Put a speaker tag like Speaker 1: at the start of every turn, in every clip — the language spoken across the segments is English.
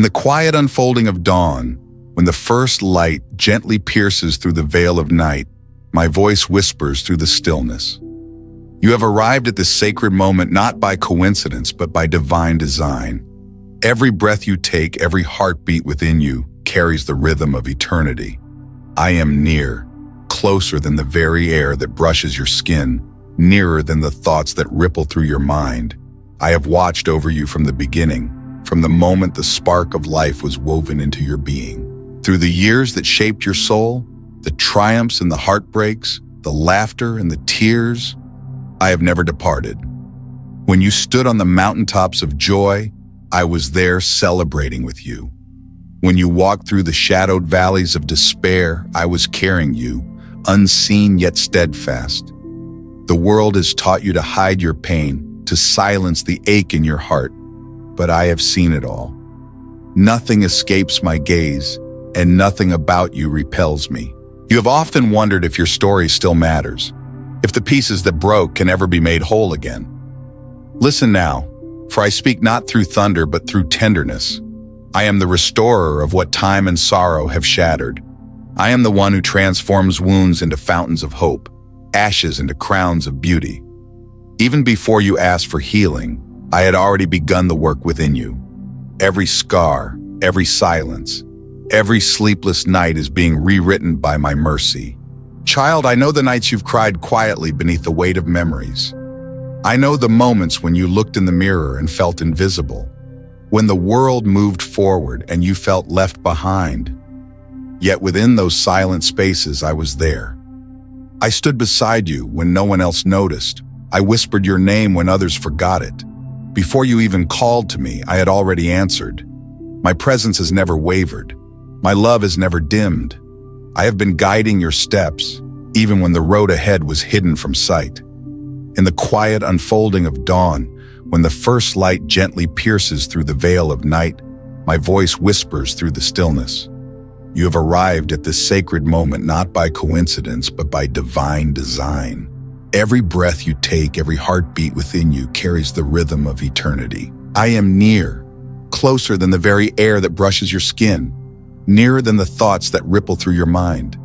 Speaker 1: In the quiet unfolding of dawn, when the first light gently pierces through the veil of night, my voice whispers through the stillness. You have arrived at this sacred moment not by coincidence, but by divine design. Every breath you take, every heartbeat within you, carries the rhythm of eternity. I am near, closer than the very air that brushes your skin, nearer than the thoughts that ripple through your mind. I have watched over you from the beginning, from the moment the spark of life was woven into your being. Through the years that shaped your soul, the triumphs and the heartbreaks, the laughter and the tears, I have never departed. When you stood on the mountaintops of joy, I was there celebrating with you. When you walked through the shadowed valleys of despair, I was carrying you, unseen yet steadfast. The world has taught you to hide your pain, to silence the ache in your heart, but I have seen it all. Nothing escapes my gaze, and nothing about you repels me. You have often wondered if your story still matters, if the pieces that broke can ever be made whole again. Listen now, for I speak not through thunder but through tenderness. I am the restorer of what time and sorrow have shattered. I am the one who transforms wounds into fountains of hope, ashes into crowns of beauty. Even before you asked for healing, I had already begun the work within you. Every scar, every silence, every sleepless night is being rewritten by my mercy. Child, I know the nights you've cried quietly beneath the weight of memories. I know the moments when you looked in the mirror and felt invisible, when the world moved forward and you felt left behind. Yet within those silent spaces, I was there. I stood beside you when no one else noticed. I whispered your name when others forgot it. Before you even called to me, I had already answered. My presence has never wavered. My love has never dimmed. I have been guiding your steps, even when the road ahead was hidden from sight. In the quiet unfolding of dawn, when the first light gently pierces through the veil of night, my voice whispers through the stillness. You have arrived at this sacred moment not by coincidence, but by divine design. Every breath you take, every heartbeat within you carries the rhythm of eternity. I am near, closer than the very air that brushes your skin, nearer than the thoughts that ripple through your mind.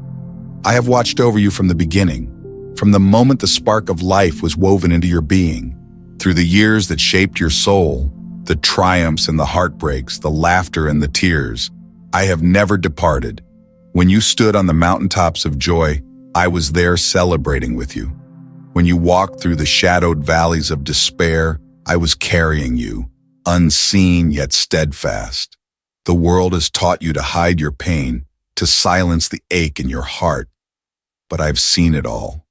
Speaker 1: I have watched over you from the beginning, from the moment the spark of life was woven into your being. Through the years that shaped your soul, the triumphs and the heartbreaks, the laughter and the tears, I have never departed. When you stood on the mountaintops of joy, I was there celebrating with you. When you walked through the shadowed valleys of despair, I was carrying you, unseen yet steadfast. The world has taught you to hide your pain, to silence the ache in your heart. But I've seen it all.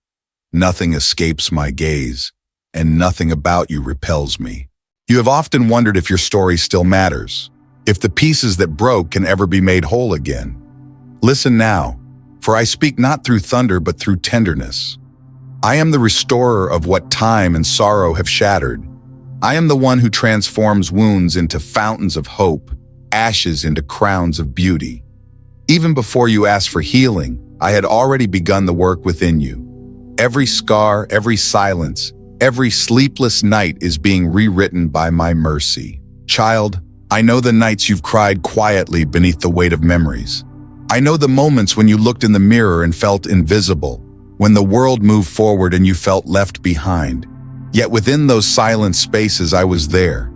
Speaker 1: Nothing escapes my gaze, and nothing about you repels me. You have often wondered if your story still matters, if the pieces that broke can ever be made whole again. Listen now, for I speak not through thunder but through tenderness. I am the restorer of what time and sorrow have shattered. I am the one who transforms wounds into fountains of hope, ashes into crowns of beauty. Even before you asked for healing, I had already begun the work within you. Every scar, every silence, every sleepless night is being rewritten by my mercy. Child, I know the nights you've cried quietly beneath the weight of memories. I know the moments when you looked in the mirror and felt invisible, when the world moved forward and you felt left behind. Yet within those silent spaces, I was there.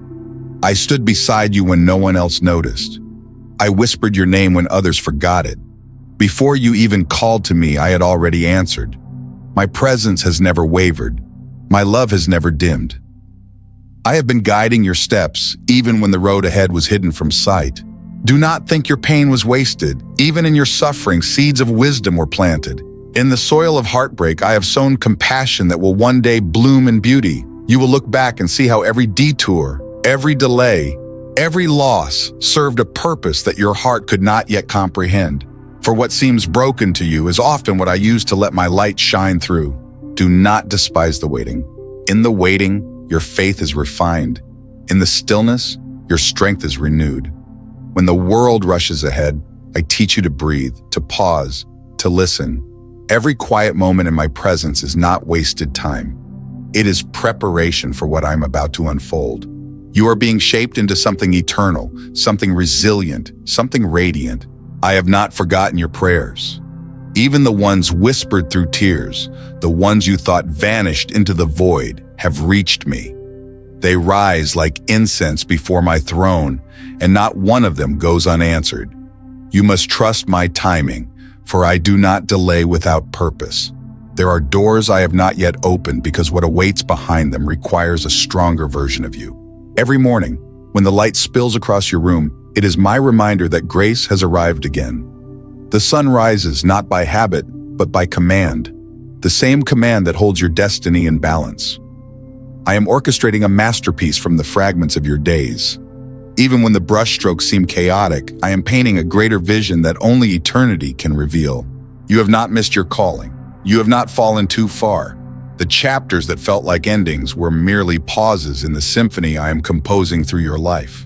Speaker 1: I stood beside you when no one else noticed. I whispered your name when others forgot it. Before you even called to me, I had already answered. My presence has never wavered. My love has never dimmed. I have been guiding your steps, even when the road ahead was hidden from sight. Do not think your pain was wasted. Even in your suffering, seeds of wisdom were planted. In the soil of heartbreak, I have sown compassion that will one day bloom in beauty. You will look back and see how every detour, every delay, every loss served a purpose that your heart could not yet comprehend. For what seems broken to you is often what I use to let my light shine through. Do not despise the waiting. In the waiting, your faith is refined. In the stillness, your strength is renewed. When the world rushes ahead, I teach you to breathe, to pause, to listen. Every quiet moment in my presence is not wasted time. It is preparation for what I'm about to unfold. You are being shaped into something eternal, something resilient, something radiant. I have not forgotten your prayers. Even the ones whispered through tears, the ones you thought vanished into the void, have reached me. They rise like incense before my throne, and not one of them goes unanswered. You must trust my timing, for I do not delay without purpose. There are doors I have not yet opened because what awaits behind them requires a stronger version of you. Every morning, when the light spills across your room, it is my reminder that grace has arrived again. The sun rises not by habit, but by command, the same command that holds your destiny in balance. I am orchestrating a masterpiece from the fragments of your days. Even when the brushstrokes seem chaotic, I am painting a greater vision that only eternity can reveal. You have not missed your calling. You have not fallen too far. The chapters that felt like endings were merely pauses in the symphony I am composing through your life.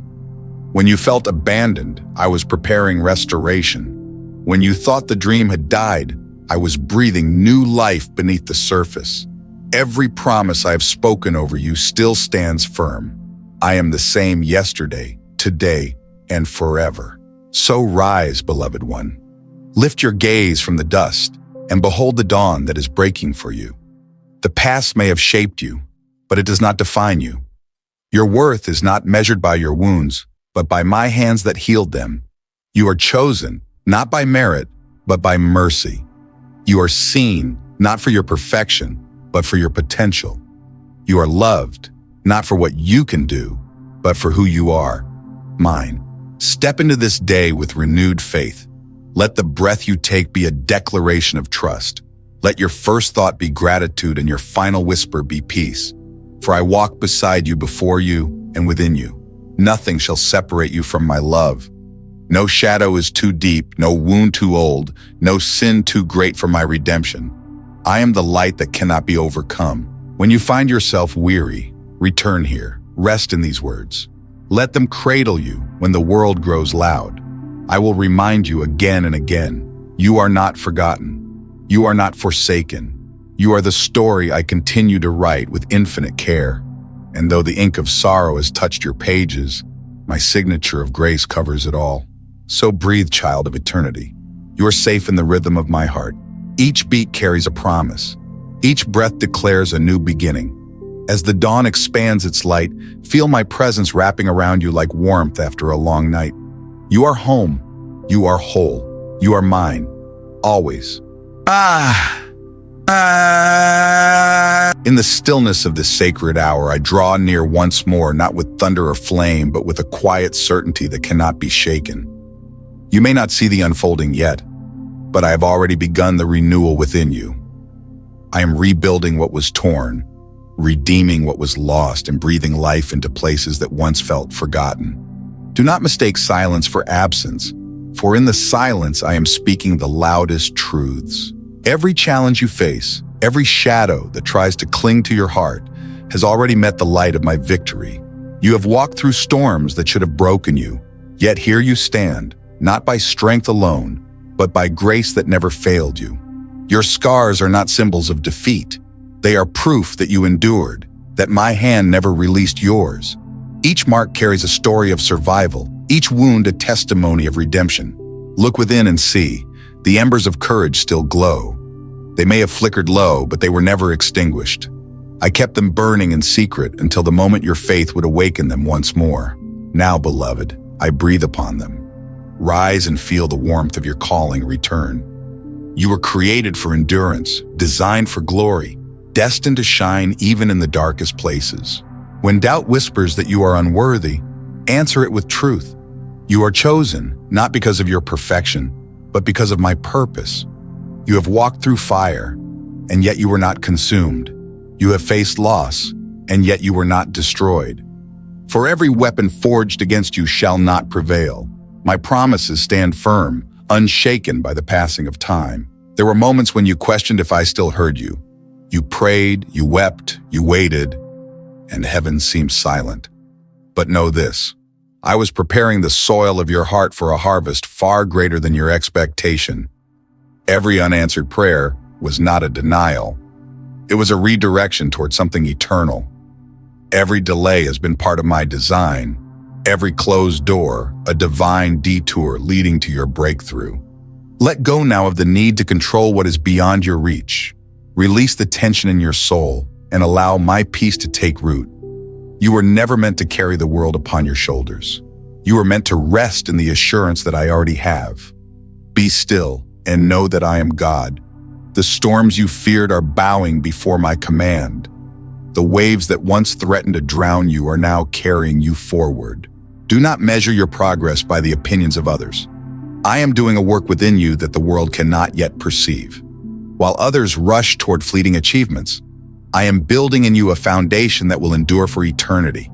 Speaker 1: When you felt abandoned, I was preparing restoration. When you thought the dream had died, I was breathing new life beneath the surface. Every promise I have spoken over you still stands firm. I am the same yesterday, today, and forever. So rise, beloved one. Lift your gaze from the dust and behold the dawn that is breaking for you. The past may have shaped you, but it does not define you. Your worth is not measured by your wounds, but by my hands that healed them. You are chosen, not by merit, but by mercy. You are seen, not for your perfection, but for your potential. You are loved, not for what you can do, but for who you are, mine. Step into this day with renewed faith. Let the breath you take be a declaration of trust. Let your first thought be gratitude and your final whisper be peace. For I walk beside you, before you, and within you. Nothing shall separate you from my love. No shadow is too deep, no wound too old, no sin too great for my redemption. I am the light that cannot be overcome. When you find yourself weary, return here. Rest in these words. Let them cradle you when the world grows loud. I will remind you again and again. You are not forgotten. You are not forsaken. You are the story I continue to write with infinite care. And though the ink of sorrow has touched your pages, my signature of grace covers it all. So breathe, child of eternity. You are safe in the rhythm of my heart. Each beat carries a promise. Each breath declares a new beginning. As the dawn expands its light, feel my presence wrapping around you like warmth after a long night. You are home. You are whole. You are mine. Always. In the stillness of this sacred hour, I draw near once more, not with thunder or flame, but with a quiet certainty that cannot be shaken. You may not see the unfolding yet, but I have already begun the renewal within you. I am rebuilding what was torn, redeeming what was lost, and breathing life into places that once felt forgotten. Do not mistake silence for absence, for in the silence I am speaking the loudest truths. Every challenge you face, every shadow that tries to cling to your heart, has already met the light of my victory. You have walked through storms that should have broken you, yet here you stand, not by strength alone, but by grace that never failed you. Your scars are not symbols of defeat. They are proof that you endured, that my hand never released yours. Each mark carries a story of survival, each wound a testimony of redemption. Look within and see, the embers of courage still glow. They may have flickered low, but they were never extinguished. I kept them burning in secret until the moment your faith would awaken them once more. Now, beloved, I breathe upon them. Rise and feel the warmth of your calling return. You were created for endurance, designed for glory, destined to shine even in the darkest places. When doubt whispers that you are unworthy, answer it with truth. You are chosen, not because of your perfection, but because of my purpose. You have walked through fire, and yet you were not consumed. You have faced loss, and yet you were not destroyed. For every weapon forged against you shall not prevail. My promises stand firm, unshaken by the passing of time. There were moments when you questioned if I still heard you. You prayed, you wept, you waited, and heaven seemed silent. But know this, I was preparing the soil of your heart for a harvest far greater than your expectation. Every unanswered prayer was not a denial. It was a redirection toward something eternal. Every delay has been part of my design. Every closed door, a divine detour leading to your breakthrough. Let go now of the need to control what is beyond your reach. Release the tension in your soul and allow my peace to take root. You were never meant to carry the world upon your shoulders. You were meant to rest in the assurance that I already have. Be still and know that I am God. The storms you feared are bowing before my command. The waves that once threatened to drown you are now carrying you forward. Do not measure your progress by the opinions of others. I am doing a work within you that the world cannot yet perceive. While others rush toward fleeting achievements, I am building in you a foundation that will endure for eternity.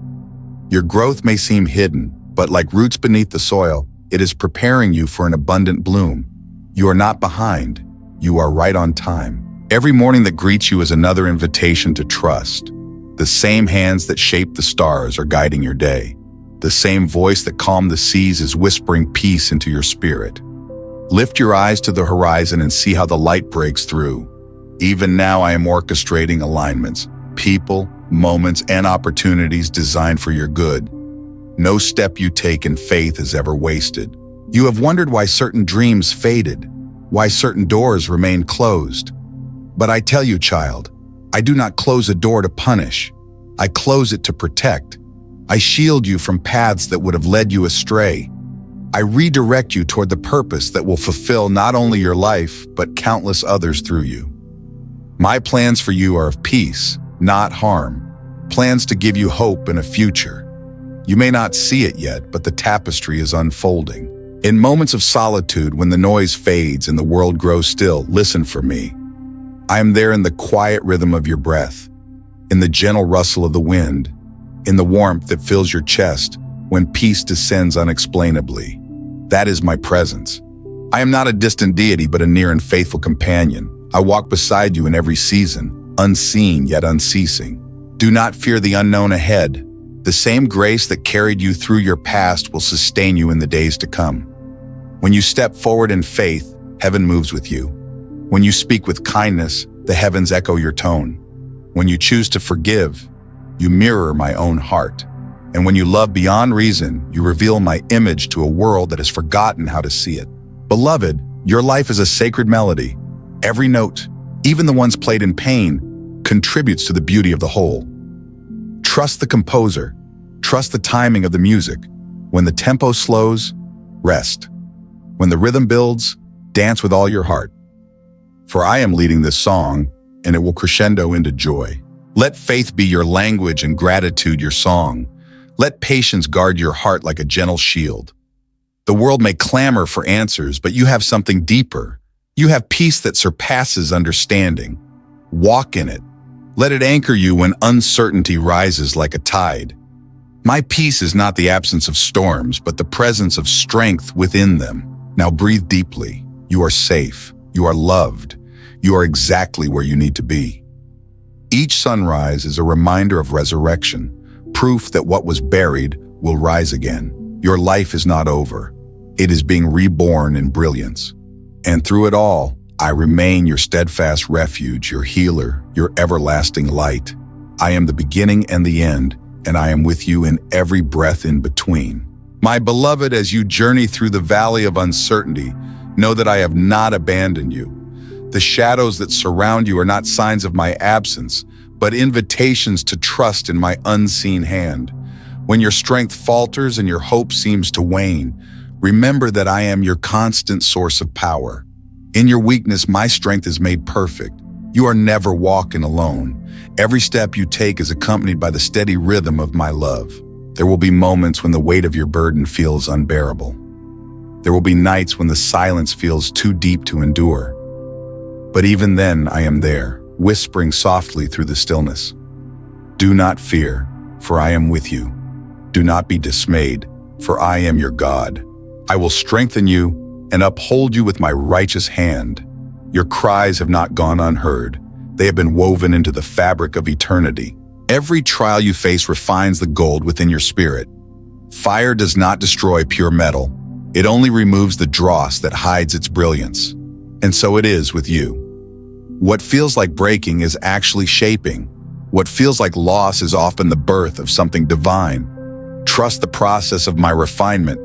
Speaker 1: Your growth may seem hidden, but like roots beneath the soil, it is preparing you for an abundant bloom. You are not behind. You are right on time. Every morning that greets you is another invitation to trust. The same hands that shape the stars are guiding your day. The same voice that calmed the seas is whispering peace into your spirit. Lift your eyes to the horizon and see how the light breaks through. Even now I am orchestrating alignments, people, moments, and opportunities designed for your good. No step you take in faith is ever wasted. You have wondered why certain dreams faded, why certain doors remain closed. But I tell you, child, I do not close a door to punish. I close it to protect. I shield you from paths that would have led you astray. I redirect you toward the purpose that will fulfill not only your life, but countless others through you. My plans for you are of peace, not harm. Plans to give you hope and a future. You may not see it yet, but the tapestry is unfolding. In moments of solitude, when the noise fades and the world grows still, listen for me. I am there in the quiet rhythm of your breath, in the gentle rustle of the wind, in the warmth that fills your chest when peace descends unexplainably. That is my presence. I am not a distant deity, but a near and faithful companion. I walk beside you in every season, unseen yet unceasing. Do not fear the unknown ahead. The same grace that carried you through your past will sustain you in the days to come. When you step forward in faith, heaven moves with you. When you speak with kindness, the heavens echo your tone. When you choose to forgive, you mirror my own heart. And when you love beyond reason, you reveal my image to a world that has forgotten how to see it. Beloved, your life is a sacred melody. Every note, even the ones played in pain, contributes to the beauty of the whole. Trust the composer. Trust the timing of the music. When the tempo slows, rest. When the rhythm builds, dance with all your heart. For I am leading this song, and it will crescendo into joy. Let faith be your language and gratitude your song. Let patience guard your heart like a gentle shield. The world may clamor for answers, but you have something deeper. You have peace that surpasses understanding. Walk in it. Let it anchor you when uncertainty rises like a tide. My peace is not the absence of storms, but the presence of strength within them. Now breathe deeply. You are safe. You are loved. You are exactly where you need to be. Each sunrise is a reminder of resurrection, proof that what was buried will rise again. Your life is not over. It is being reborn in brilliance. And through it all, I remain your steadfast refuge, your healer, your everlasting light. I am the beginning and the end, and I am with you in every breath in between. My beloved, as you journey through the valley of uncertainty, know that I have not abandoned you. The shadows that surround you are not signs of my absence, but invitations to trust in my unseen hand. When your strength falters and your hope seems to wane, remember that I am your constant source of power. In your weakness, my strength is made perfect. You are never walking alone. Every step you take is accompanied by the steady rhythm of my love. There will be moments when the weight of your burden feels unbearable. There will be nights when the silence feels too deep to endure. But even then, I am there, whispering softly through the stillness. Do not fear, for I am with you. Do not be dismayed, for I am your God. I will strengthen you and uphold you with my righteous hand. Your cries have not gone unheard. They have been woven into the fabric of eternity. Every trial you face refines the gold within your spirit. Fire does not destroy pure metal. It only removes the dross that hides its brilliance. And so it is with you. What feels like breaking is actually shaping. What feels like loss is often the birth of something divine. Trust the process of my refinement.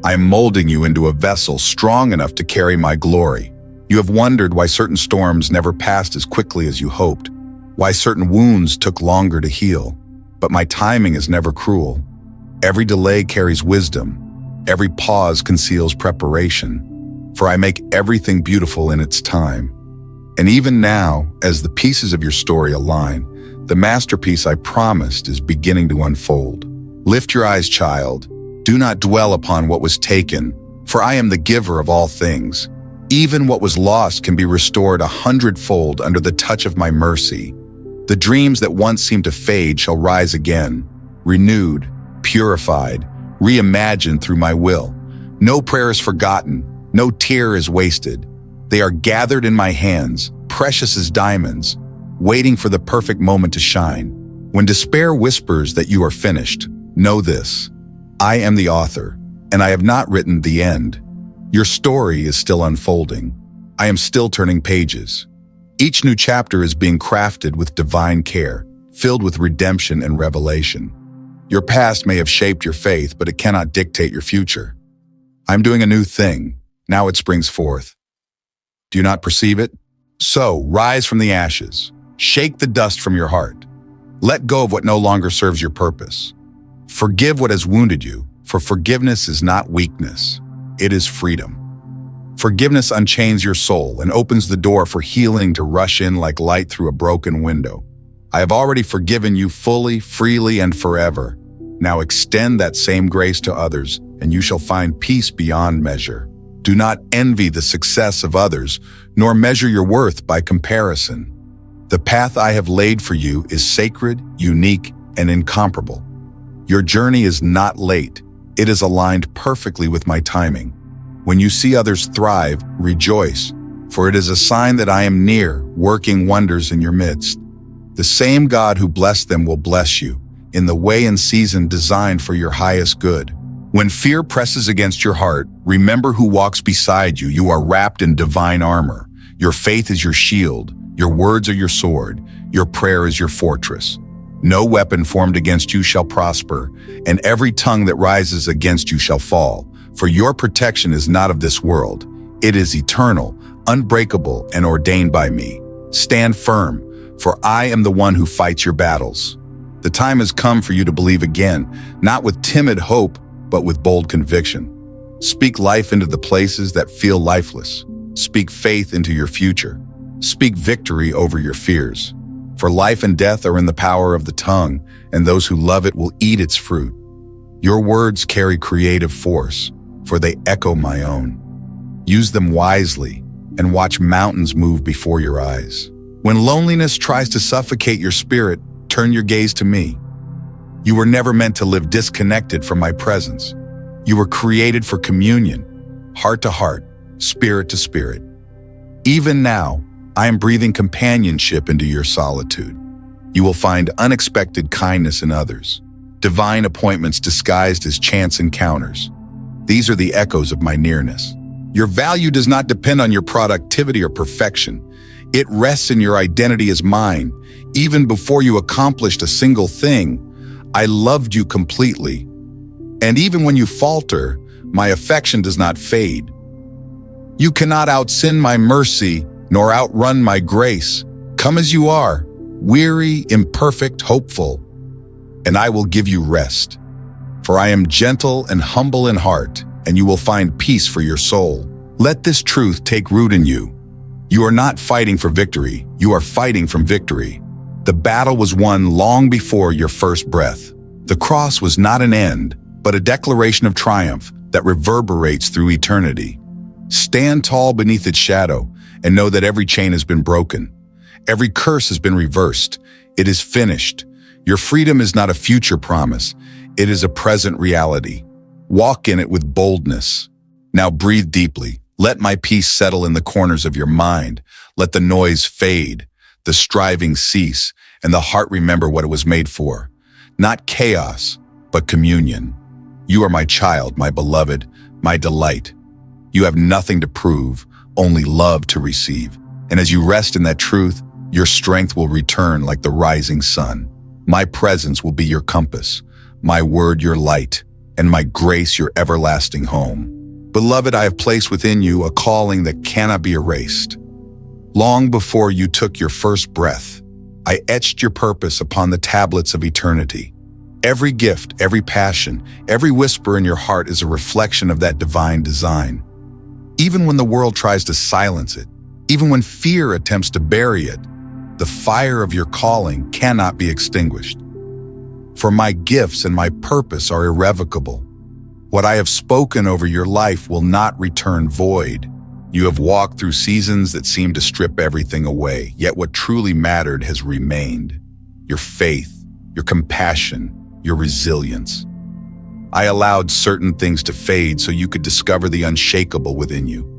Speaker 1: I am molding you into a vessel strong enough to carry my glory. You have wondered why certain storms never passed as quickly as you hoped, why certain wounds took longer to heal. But my timing is never cruel. Every delay carries wisdom. Every pause conceals preparation. For I make everything beautiful in its time. And even now, as the pieces of your story align, the masterpiece I promised is beginning to unfold. Lift your eyes, child. Do not dwell upon what was taken, for I am the giver of all things. Even what was lost can be restored 100-fold under the touch of my mercy. The dreams that once seemed to fade shall rise again, renewed, purified, reimagined through my will. No prayer is forgotten, no tear is wasted. They are gathered in my hands, precious as diamonds, waiting for the perfect moment to shine. When despair whispers that you are finished, know this: I am the author, and I have not written the end. Your story is still unfolding. I am still turning pages. Each new chapter is being crafted with divine care, filled with redemption and revelation. Your past may have shaped your faith, but it cannot dictate your future. I'm doing a new thing. Now it springs forth. Do you not perceive it? So, rise from the ashes. Shake the dust from your heart. Let go of what no longer serves your purpose. Forgive what has wounded you, for forgiveness is not weakness. It is freedom. Forgiveness unchains your soul and opens the door for healing to rush in like light through a broken window. I have already forgiven you fully, freely, and forever. Now extend that same grace to others, and you shall find peace beyond measure. Do not envy the success of others, nor measure your worth by comparison. The path I have laid for you is sacred, unique, and incomparable. Your journey is not late. It is aligned perfectly with my timing. When you see others thrive, rejoice, for it is a sign that I am near, working wonders in your midst. The same God who blessed them will bless you, in the way and season designed for your highest good. When fear presses against your heart, remember who walks beside you. You are wrapped in divine armor. Your faith is your shield. Your words are your sword. Your prayer is your fortress. No weapon formed against you shall prosper, and every tongue that rises against you shall fall. For your protection is not of this world. It is eternal, unbreakable, and ordained by me. Stand firm, for I am the one who fights your battles. The time has come for you to believe again, not with timid hope, but with bold conviction. Speak life into the places that feel lifeless. Speak faith into your future. Speak victory over your fears. For life and death are in the power of the tongue, and those who love it will eat its fruit. Your words carry creative force, for they echo my own. Use them wisely, and watch mountains move before your eyes. When loneliness tries to suffocate your spirit, turn your gaze to me. You were never meant to live disconnected from my presence. You were created for communion, heart to heart, spirit to spirit. Even now, I am breathing companionship into your solitude. You will find unexpected kindness in others, divine appointments disguised as chance encounters. These are the echoes of my nearness. Your value does not depend on your productivity or perfection. It rests in your identity as mine. Even before you accomplished a single thing, I loved you completely. And even when you falter, my affection does not fade. You cannot outsin my mercy, nor outrun my grace. Come as you are, weary, imperfect, hopeful, and I will give you rest. For I am gentle and humble in heart, and you will find peace for your soul. Let this truth take root in you. You are not fighting for victory, you are fighting from victory. The battle was won long before your first breath. The cross was not an end, but a declaration of triumph that reverberates through eternity. Stand tall beneath its shadow and know that every chain has been broken. Every curse has been reversed. It is finished. Your freedom is not a future promise. It is a present reality. Walk in it with boldness. Now breathe deeply. Let my peace settle in the corners of your mind. Let the noise fade, the striving cease, and the heart remember what it was made for. Not chaos, but communion. You are my child, my beloved, my delight. You have nothing to prove, only love to receive. And as you rest in that truth, Your strength will return like the rising sun. My presence will be your compass, my word your light, and my grace your everlasting home. Beloved, I have placed within you a calling that cannot be erased. Long before you took your first breath, I etched your purpose upon the tablets of eternity. Every gift, every passion, every whisper in your heart is a reflection of that divine design. Even when the world tries to silence it, even when fear attempts to bury it, the fire of your calling cannot be extinguished. For my gifts and my purpose are irrevocable. What I have spoken over your life will not return void. You have walked through seasons that seemed to strip everything away, yet what truly mattered has remained. Your faith, your compassion, your resilience. I allowed certain things to fade so you could discover the unshakable within you.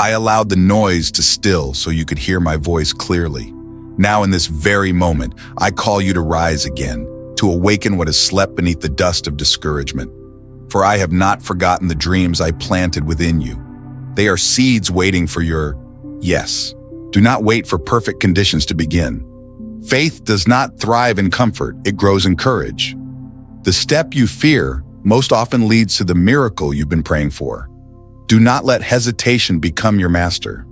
Speaker 1: I allowed the noise to still so you could hear my voice clearly. Now in this very moment, I call you to rise again, to awaken what has slept beneath the dust of discouragement. For I have not forgotten the dreams I planted within you. They are seeds waiting for your yes. Do not wait for perfect conditions to begin. Faith does not thrive in comfort, it grows in courage. The step you fear most often leads to the miracle you've been praying for. Do not let hesitation become your master.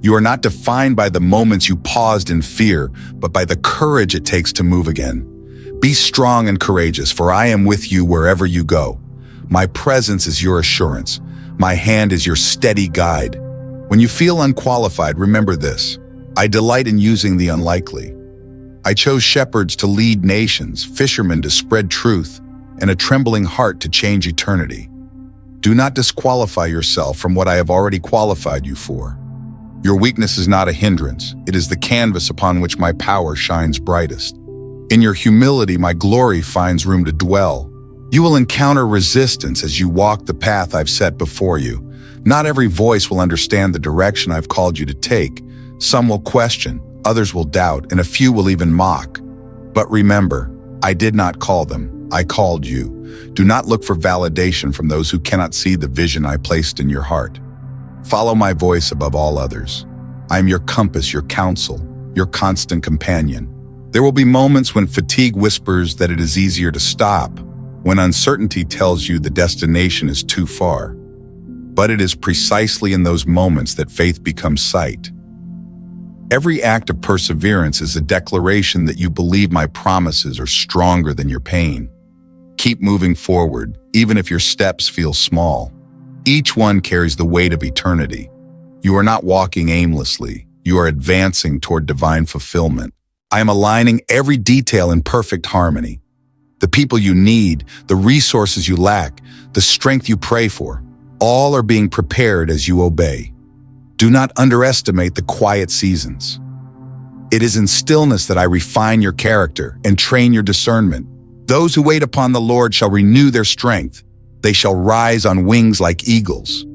Speaker 1: You are not defined by the moments you paused in fear, but by the courage it takes to move again. Be strong and courageous, for I am with you wherever you go. My presence is your assurance. My hand is your steady guide. When you feel unqualified, remember this. I delight in using the unlikely. I chose shepherds to lead nations, fishermen to spread truth, and a trembling heart to change eternity. Do not disqualify yourself from what I have already qualified you for. Your weakness is not a hindrance. It is the canvas upon which my power shines brightest. In your humility, my glory finds room to dwell. You will encounter resistance as you walk the path I've set before you. Not every voice will understand the direction I've called you to take. Some will question, others will doubt, and a few will even mock. But remember, I did not call them, I called you. Do not look for validation from those who cannot see the vision I placed in your heart. Follow my voice above all others. I am your compass, your counsel, your constant companion. There will be moments when fatigue whispers that it is easier to stop, when uncertainty tells you the destination is too far. But it is precisely in those moments that faith becomes sight. Every act of perseverance is a declaration that you believe my promises are stronger than your pain. Keep moving forward, even if your steps feel small. Each one carries the weight of eternity. You are not walking aimlessly. You are advancing toward divine fulfillment. I am aligning every detail in perfect harmony. The people you need, the resources you lack, the strength you pray for, all are being prepared as you obey. Do not underestimate the quiet seasons. It is in stillness that I refine your character and train your discernment. Those who wait upon the Lord shall renew their strength. They shall rise on wings like eagles.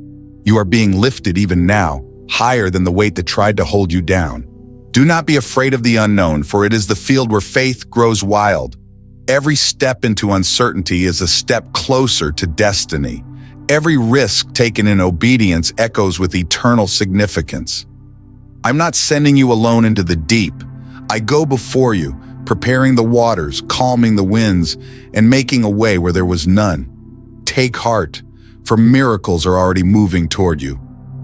Speaker 1: You are being lifted even now, higher than the weight that tried to hold you down. Do not be afraid of the unknown, for it is the field where faith grows wild. Every step into uncertainty is a step closer to destiny. Every risk taken in obedience echoes with eternal significance. I'm not sending you alone into the deep. I go before you, preparing the waters, calming the winds, and making a way where there was none. Take heart, for miracles are already moving toward you.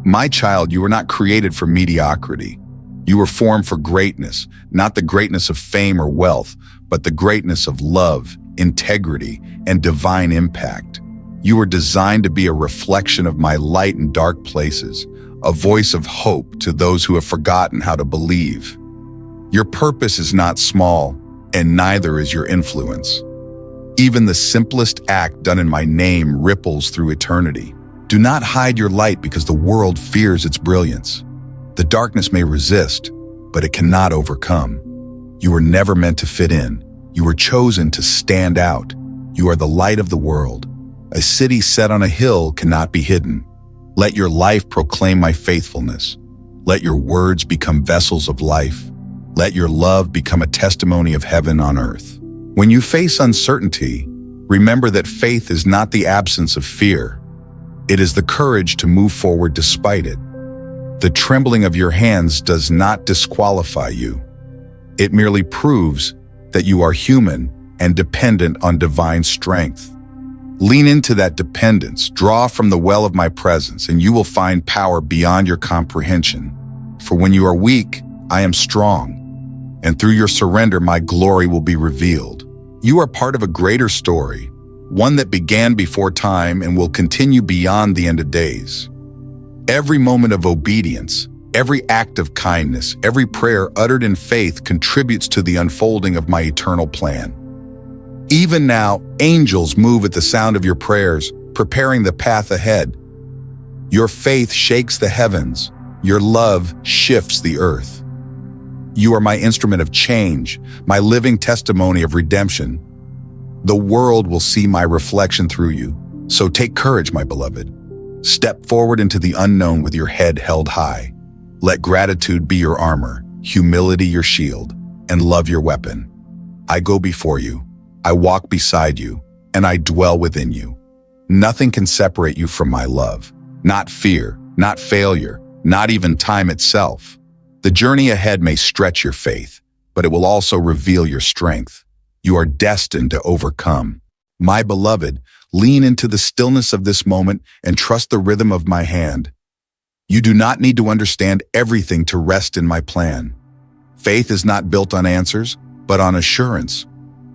Speaker 1: My child, you were not created for mediocrity. You were formed for greatness, not the greatness of fame or wealth, but the greatness of love, integrity, and divine impact. You were designed to be a reflection of my light in dark places, a voice of hope to those who have forgotten how to believe. Your purpose is not small, and neither is your influence. Even the simplest act done in my name ripples through eternity. Do not hide your light because the world fears its brilliance. The darkness may resist, but it cannot overcome. You were never meant to fit in. You were chosen to stand out. You are the light of the world. A city set on a hill cannot be hidden. Let your life proclaim my faithfulness. Let your words become vessels of life. Let your love become a testimony of heaven on earth. When you face uncertainty, remember that faith is not the absence of fear. It is the courage to move forward despite it. The trembling of your hands does not disqualify you. It merely proves that you are human and dependent on divine strength. Lean into that dependence, draw from the well of my presence, and you will find power beyond your comprehension. For when you are weak, I am strong, and through your surrender, my glory will be revealed. You are part of a greater story, one that began before time and will continue beyond the end of days. Every moment of obedience, every act of kindness, every prayer uttered in faith contributes to the unfolding of my eternal plan. Even now, angels move at the sound of your prayers, preparing the path ahead. Your faith shakes the heavens. Your love shifts the earth. You are my instrument of change, my living testimony of redemption. The world will see my reflection through you. So take courage, my beloved. Step forward into the unknown with your head held high. Let gratitude be your armor, humility your shield, and love your weapon. I go before you. I walk beside you, and I dwell within you. Nothing can separate you from my love. Not fear, not failure, not even time itself. The journey ahead may stretch your faith, but it will also reveal your strength. You are destined to overcome. My beloved, lean into the stillness of this moment and trust the rhythm of my hand. You do not need to understand everything to rest in my plan. Faith is not built on answers, but on assurance.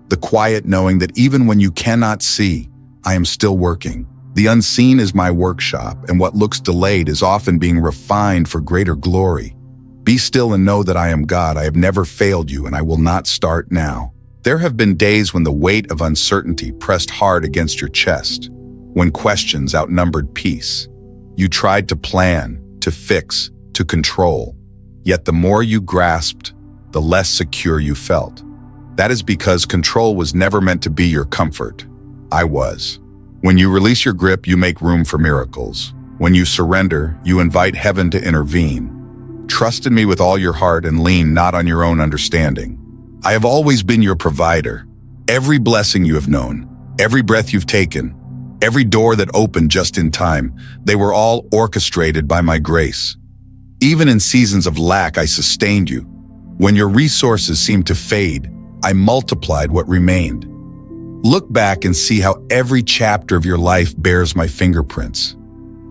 Speaker 1: The quiet knowing that even when you cannot see, I am still working. The unseen is my workshop, and what looks delayed is often being refined for greater glory. Be still and know that I am God. I have never failed you, and I will not start now. There have been days when the weight of uncertainty pressed hard against your chest, when questions outnumbered peace. You tried to plan, to fix, to control. Yet the more you grasped, the less secure you felt. That is because control was never meant to be your comfort. I was. When you release your grip, you make room for miracles. When you surrender, you invite heaven to intervene. Trust in me with all your heart and lean not on your own understanding. I have always been your provider. Every blessing you have known, every breath you've taken, every door that opened just in time, they were all orchestrated by my grace. Even in seasons of lack, I sustained you. When your resources seemed to fade, I multiplied what remained. Look back and see how every chapter of your life bears my fingerprints.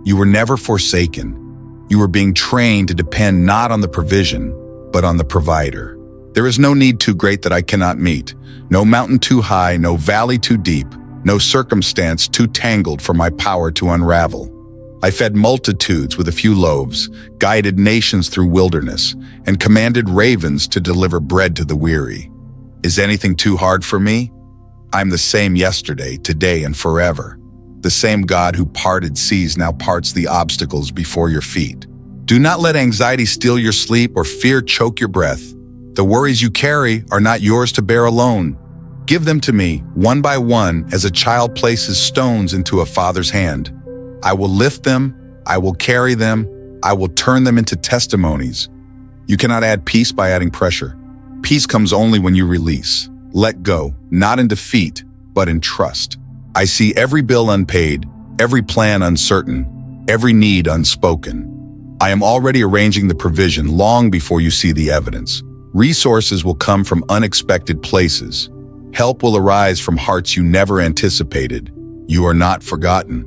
Speaker 1: You were never forsaken. You were being trained to depend not on the provision, but on the provider. There is no need too great that I cannot meet, no mountain too high, no valley too deep, no circumstance too tangled for my power to unravel. I fed multitudes with a few loaves, guided nations through wilderness, and commanded ravens to deliver bread to the weary. Is anything too hard for me? I'm the same yesterday, today, and forever. The same God who parted seas now parts the obstacles before your feet. Do not let anxiety steal your sleep or fear choke your breath. The worries you carry are not yours to bear alone. Give them to me, one by one, as a child places stones into a father's hand. I will lift them, I will carry them, I will turn them into testimonies. You cannot add peace by adding pressure. Peace comes only when you release. Let go, not in defeat, but in trust. I see every bill unpaid, every plan uncertain, every need unspoken. I am already arranging the provision long before you see the evidence. Resources will come from unexpected places. Help will arise from hearts you never anticipated. You are not forgotten.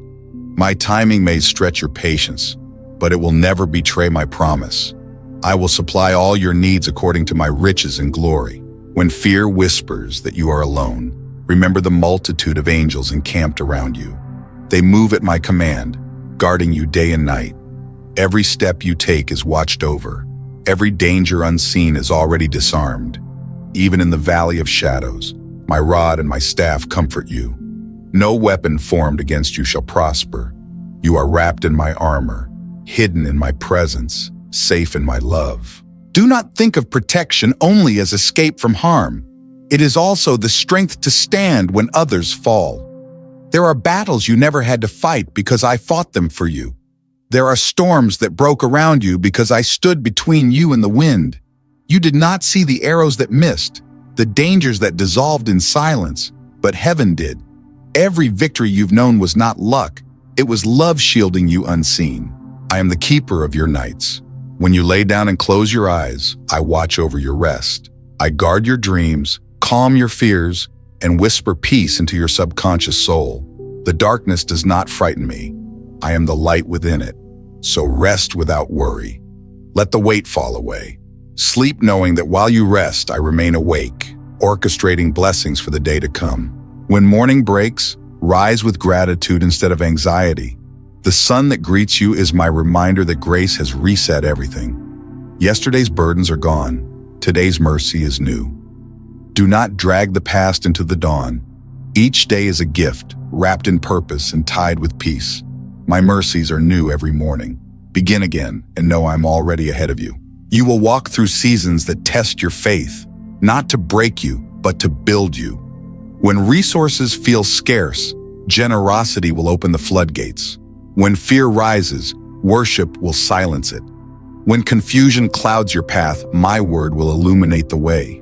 Speaker 1: My timing may stretch your patience, but it will never betray my promise. I will supply all your needs according to my riches and glory. When fear whispers that you are alone, remember the multitude of angels encamped around you. They move at my command, guarding you day and night. Every step you take is watched over. Every danger unseen is already disarmed. Even in the valley of shadows, my rod and my staff comfort you. No weapon formed against you shall prosper. You are wrapped in my armor, hidden in my presence, safe in my love. Do not think of protection only as escape from harm. It is also the strength to stand when others fall. There are battles you never had to fight because I fought them for you. There are storms that broke around you because I stood between you and the wind. You did not see the arrows that missed, the dangers that dissolved in silence, but heaven did. Every victory you've known was not luck. It was love shielding you unseen. I am the keeper of your nights. When you lay down and close your eyes, I watch over your rest. I guard your dreams, calm your fears, and whisper peace into your subconscious soul. The darkness does not frighten me. I am the light within it. So rest without worry. Let the weight fall away. Sleep knowing that while you rest, I remain awake, orchestrating blessings for the day to come. When morning breaks, rise with gratitude instead of anxiety. The sun that greets you is my reminder that grace has reset everything. Yesterday's burdens are gone. Today's mercy is new. Do not drag the past into the dawn. Each day is a gift, wrapped in purpose and tied with peace. My mercies are new every morning. Begin again and know I'm already ahead of you. You will walk through seasons that test your faith, not to break you, but to build you. When resources feel scarce, generosity will open the floodgates. When fear rises, worship will silence it. When confusion clouds your path, my word will illuminate the way.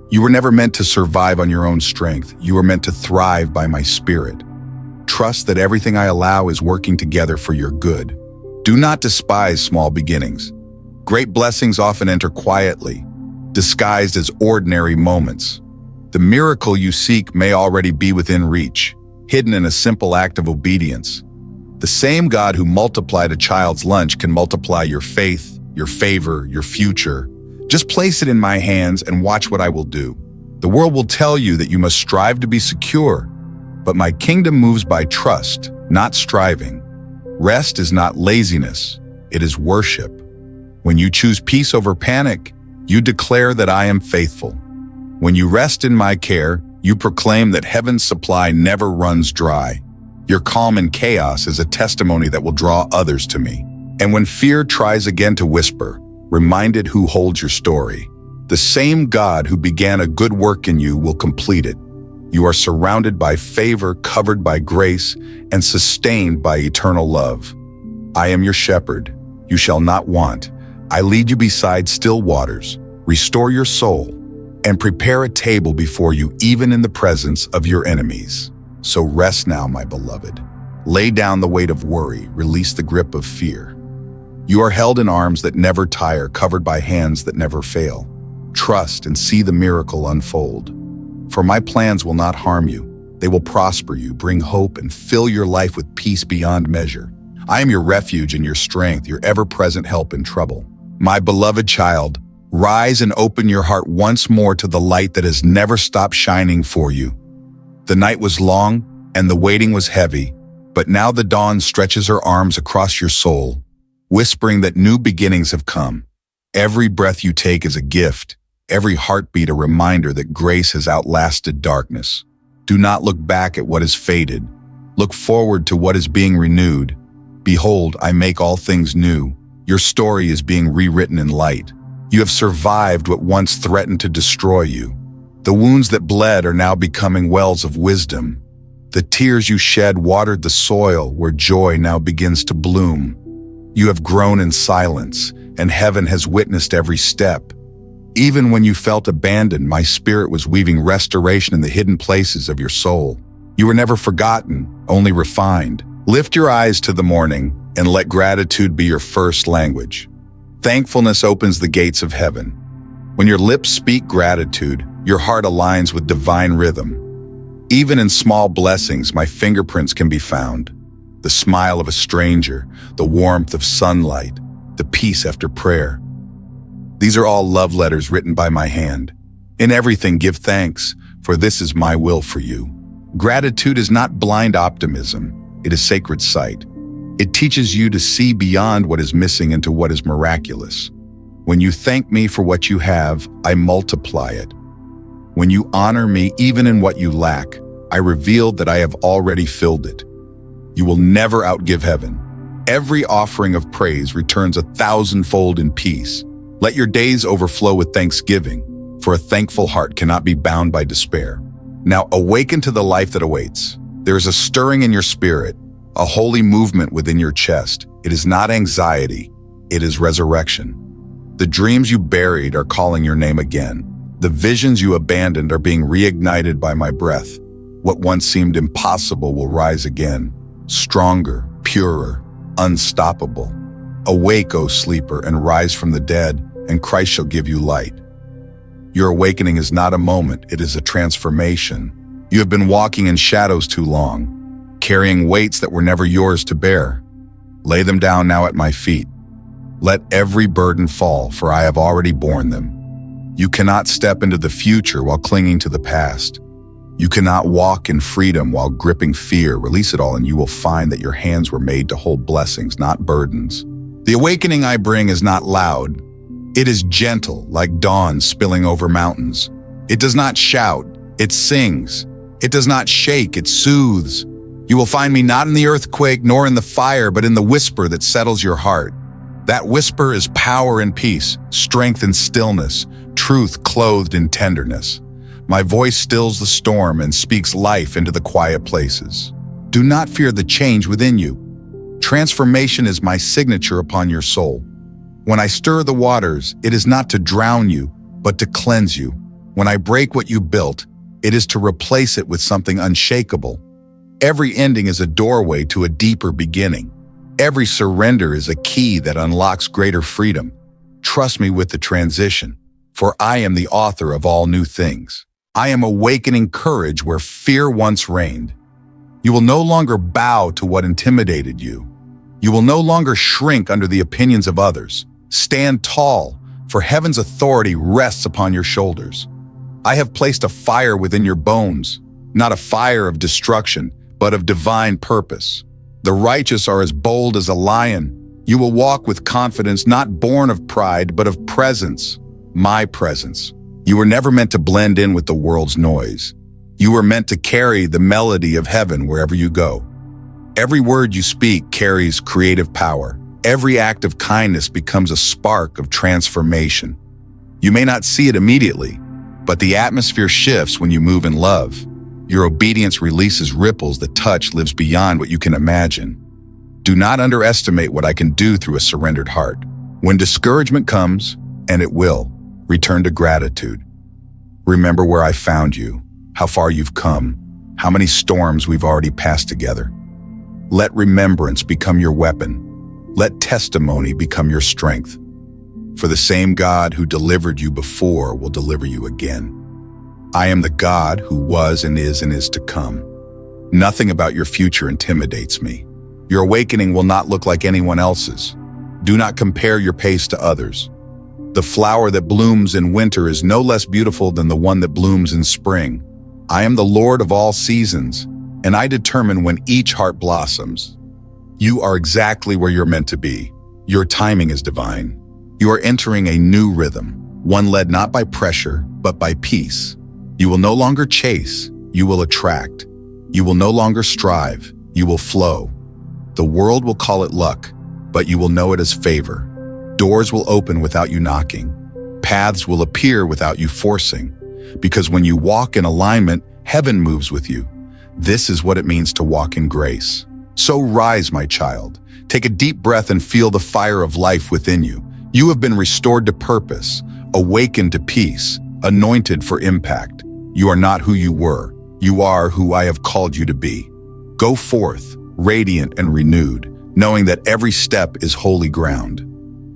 Speaker 1: You were never meant to survive on your own strength. You were meant to thrive by my spirit. Trust that everything I allow is working together for your good. Do not despise small beginnings. Great blessings often enter quietly, disguised as ordinary moments. The miracle you seek may already be within reach, hidden in a simple act of obedience. The same God who multiplied a child's lunch can multiply your faith, your favor, your future. Just place it in my hands and watch what I will do. The world will tell you that you must strive to be secure, but my kingdom moves by trust, not striving. Rest is not laziness, it is worship. When you choose peace over panic, you declare that I am faithful. When you rest in my care, you proclaim that heaven's supply never runs dry. Your calm in chaos is a testimony that will draw others to me. And when fear tries again to whisper, remind it who holds your story. The same God who began a good work in you will complete it. You are surrounded by favor, covered by grace, and sustained by eternal love. I am your shepherd. You shall not want. I lead you beside still waters, restore your soul, and prepare a table before you even in the presence of your enemies. So rest now, my beloved. Lay down the weight of worry, release the grip of fear. You are held in arms that never tire, covered by hands that never fail. Trust and see the miracle unfold. For my plans will not harm you. They will prosper you, bring hope, and fill your life with peace beyond measure. I am your refuge and your strength, your ever-present help in trouble. My beloved child, rise and open your heart once more to the light that has never stopped shining for you. The night was long and the waiting was heavy, but now the dawn stretches her arms across your soul, whispering that new beginnings have come. Every breath you take is a gift, every heartbeat a reminder that grace has outlasted darkness. Do not look back at what has faded. Look forward to what is being renewed. Behold, I make all things new. Your story is being rewritten in light. You have survived what once threatened to destroy you. The wounds that bled are now becoming wells of wisdom. The tears you shed watered the soil where joy now begins to bloom. You have grown in silence, and heaven has witnessed every step. Even when you felt abandoned, my spirit was weaving restoration in the hidden places of your soul. You were never forgotten, only refined. Lift your eyes to the morning and let gratitude be your first language. Thankfulness opens the gates of heaven. When your lips speak gratitude, your heart aligns with divine rhythm. Even in small blessings, my fingerprints can be found. The smile of a stranger, the warmth of sunlight, the peace after prayer. These are all love letters written by my hand. In everything, give thanks, for this is my will for you. Gratitude is not blind optimism. It is sacred sight. It teaches you to see beyond what is missing into what is miraculous. When you thank me for what you have, I multiply it. When you honor me even in what you lack, I reveal that I have already filled it. You will never outgive heaven. Every offering of praise returns 1,000-fold in peace. Let your days overflow with thanksgiving, for a thankful heart cannot be bound by despair. Now awaken to the life that awaits. There is a stirring in your spirit, a holy movement within your chest. It is not anxiety, it is resurrection. The dreams you buried are calling your name again. The visions you abandoned are being reignited by my breath. What once seemed impossible will rise again, stronger, purer, unstoppable. Awake, O sleeper, and rise from the dead, and Christ shall give you light. Your awakening is not a moment, it is a transformation. You have been walking in shadows too long, carrying weights that were never yours to bear. Lay them down now at my feet. Let every burden fall, for I have already borne them. You cannot step into the future while clinging to the past. You cannot walk in freedom while gripping fear. Release it all and you will find that your hands were made to hold blessings, not burdens. The awakening I bring is not loud. It is gentle, like dawn spilling over mountains. It does not shout, it sings. It does not shake, it soothes. You will find me not in the earthquake nor in the fire, but in the whisper that settles your heart. That whisper is power and peace, strength and stillness, truth clothed in tenderness. My voice stills the storm and speaks life into the quiet places. Do not fear the change within you. Transformation is my signature upon your soul. When I stir the waters, it is not to drown you, but to cleanse you. When I break what you built, it is to replace it with something unshakable. Every ending is a doorway to a deeper beginning. Every surrender is a key that unlocks greater freedom. Trust me with the transition, for I am the author of all new things. I am awakening courage where fear once reigned. You will no longer bow to what intimidated you. You will no longer shrink under the opinions of others. Stand tall, for heaven's authority rests upon your shoulders. I have placed a fire within your bones, not a fire of destruction, but of divine purpose. The righteous are as bold as a lion. You will walk with confidence, not born of pride, but of presence, my presence. You were never meant to blend in with the world's noise. You were meant to carry the melody of heaven wherever you go. Every word you speak carries creative power. Every act of kindness becomes a spark of transformation. You may not see it immediately, but the atmosphere shifts when you move in love. Your obedience releases ripples. The touch lives beyond what you can imagine. Do not underestimate what I can do through a surrendered heart. When discouragement comes, and it will, return to gratitude. Remember where I found you, how far you've come, how many storms we've already passed together. Let remembrance become your weapon. Let testimony become your strength. For the same God who delivered you before will deliver you again. I am the God who was and is to come. Nothing about your future intimidates me. Your awakening will not look like anyone else's. Do not compare your pace to others. The flower that blooms in winter is no less beautiful than the one that blooms in spring. I am the Lord of all seasons, and I determine when each heart blossoms. You are exactly where you're meant to be. Your timing is divine. You are entering a new rhythm, one led not by pressure, but by peace. You will no longer chase, you will attract. You will no longer strive, you will flow. The world will call it luck, but you will know it as favor. Doors will open without you knocking. Paths will appear without you forcing. Because when you walk in alignment, heaven moves with you. This is what it means to walk in grace. So rise, my child. Take a deep breath and feel the fire of life within you. You have been restored to purpose, awakened to peace, anointed for impact. You are not who you were. You are who I have called you to be. Go forth, radiant and renewed, knowing that every step is holy ground.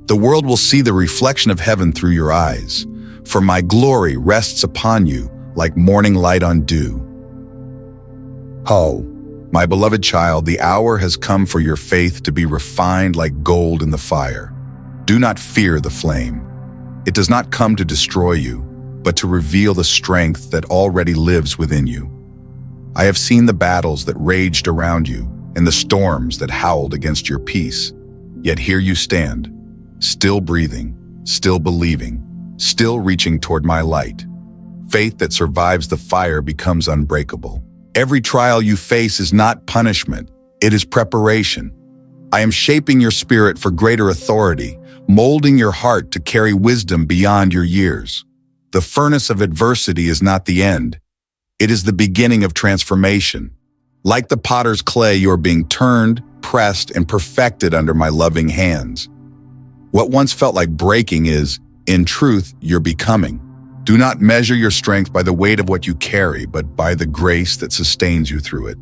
Speaker 1: The world will see the reflection of heaven through your eyes, for my glory rests upon you like morning light on dew. Ho, my beloved child, the hour has come for your faith to be refined like gold in the fire. Do not fear the flame. It does not come to destroy you, but to reveal the strength that already lives within you. I have seen the battles that raged around you and the storms that howled against your peace. Yet here you stand, still breathing, still believing, still reaching toward my light. Faith that survives the fire becomes unbreakable. Every trial you face is not punishment, it is preparation. I am shaping your spirit for greater authority, molding your heart to carry wisdom beyond your years. The furnace of adversity is not the end. It is the beginning of transformation. Like the potter's clay, you are being turned, pressed, and perfected under my loving hands. What once felt like breaking is, in truth, your becoming. Do not measure your strength by the weight of what you carry, but by the grace that sustains you through it.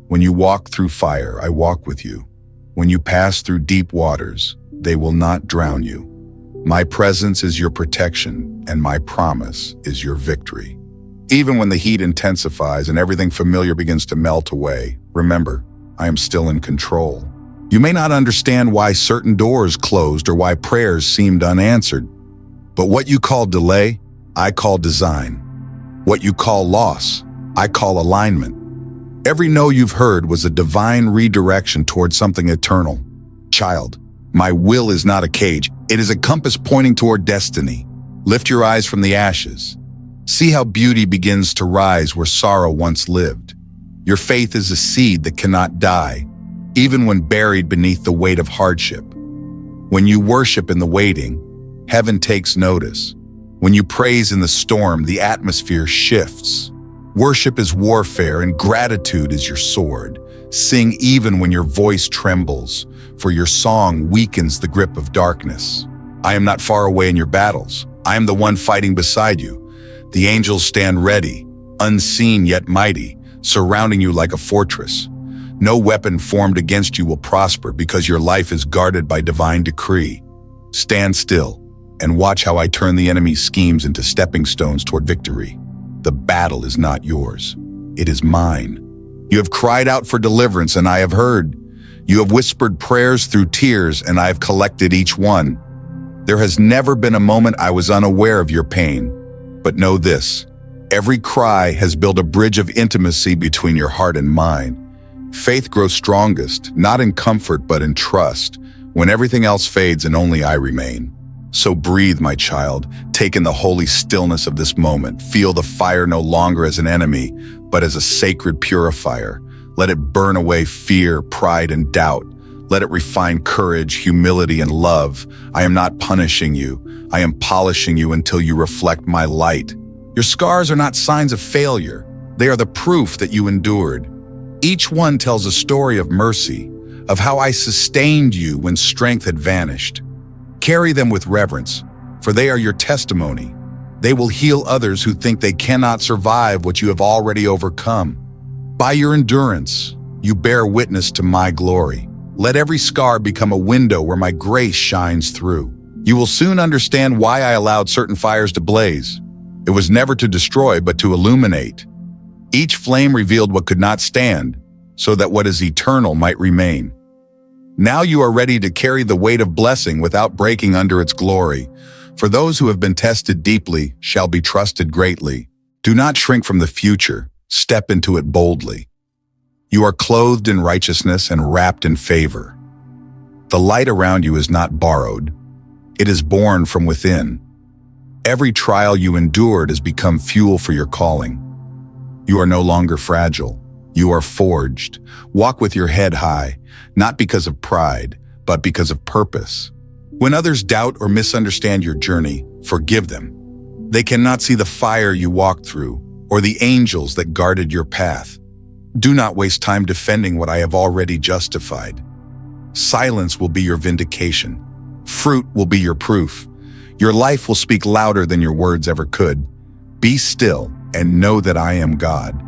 Speaker 1: When you walk through fire, I walk with you. When you pass through deep waters, they will not drown you. My presence is your protection, and my promise is your victory. Even when the heat intensifies and everything familiar begins to melt away, remember, I am still in control. You may not understand why certain doors closed or why prayers seemed unanswered, but what you call delay, I call design. What you call loss, I call alignment. Every no you've heard was a divine redirection toward something eternal. Child, my will is not a cage. It is a compass pointing toward destiny. Lift your eyes from the ashes. See how beauty begins to rise where sorrow once lived. Your faith is a seed that cannot die, even when buried beneath the weight of hardship. When you worship in the waiting, heaven takes notice. When you praise in the storm, the atmosphere shifts. Worship is warfare and gratitude is your sword. Sing even when your voice trembles, for your song weakens the grip of darkness. I am not far away in your battles. I am the one fighting beside you. The angels stand ready, unseen yet mighty, surrounding you like a fortress. No weapon formed against you will prosper because your life is guarded by divine decree. Stand still and watch how I turn the enemy's schemes into stepping stones toward victory. The battle is not yours. It is mine. You have cried out for deliverance, and I have heard. You have whispered prayers through tears, and I have collected each one. There has never been a moment I was unaware of your pain. But know this, every cry has built a bridge of intimacy between your heart and mine. Faith grows strongest, not in comfort, but in trust, when everything else fades and only I remain. So breathe, my child, take in the holy stillness of this moment. Feel the fire no longer as an enemy, but as a sacred purifier. Let it burn away fear, pride, and doubt. Let it refine courage, humility, and love. I am not punishing you. I am polishing you until you reflect my light. Your scars are not signs of failure. They are the proof that you endured. Each one tells a story of mercy, of how I sustained you when strength had vanished. Carry them with reverence, for they are your testimony. They will heal others who think they cannot survive what you have already overcome. By your endurance, you bear witness to my glory. Let every scar become a window where my grace shines through. You will soon understand why I allowed certain fires to blaze. It was never to destroy, but to illuminate. Each flame revealed what could not stand, so that what is eternal might remain. Now you are ready to carry the weight of blessing without breaking under its glory. For those who have been tested deeply shall be trusted greatly. Do not shrink from the future. Step into it boldly. You are clothed in righteousness and wrapped in favor. The light around you is not borrowed. It is born from within. Every trial you endured has become fuel for your calling. You are no longer fragile. You are forged. Walk with your head high, not because of pride, but because of purpose. When others doubt or misunderstand your journey, forgive them. They cannot see the fire you walked through or the angels that guarded your path. Do not waste time defending what I have already justified. Silence will be your vindication. Fruit will be your proof. Your life will speak louder than your words ever could. Be still and know that I am God.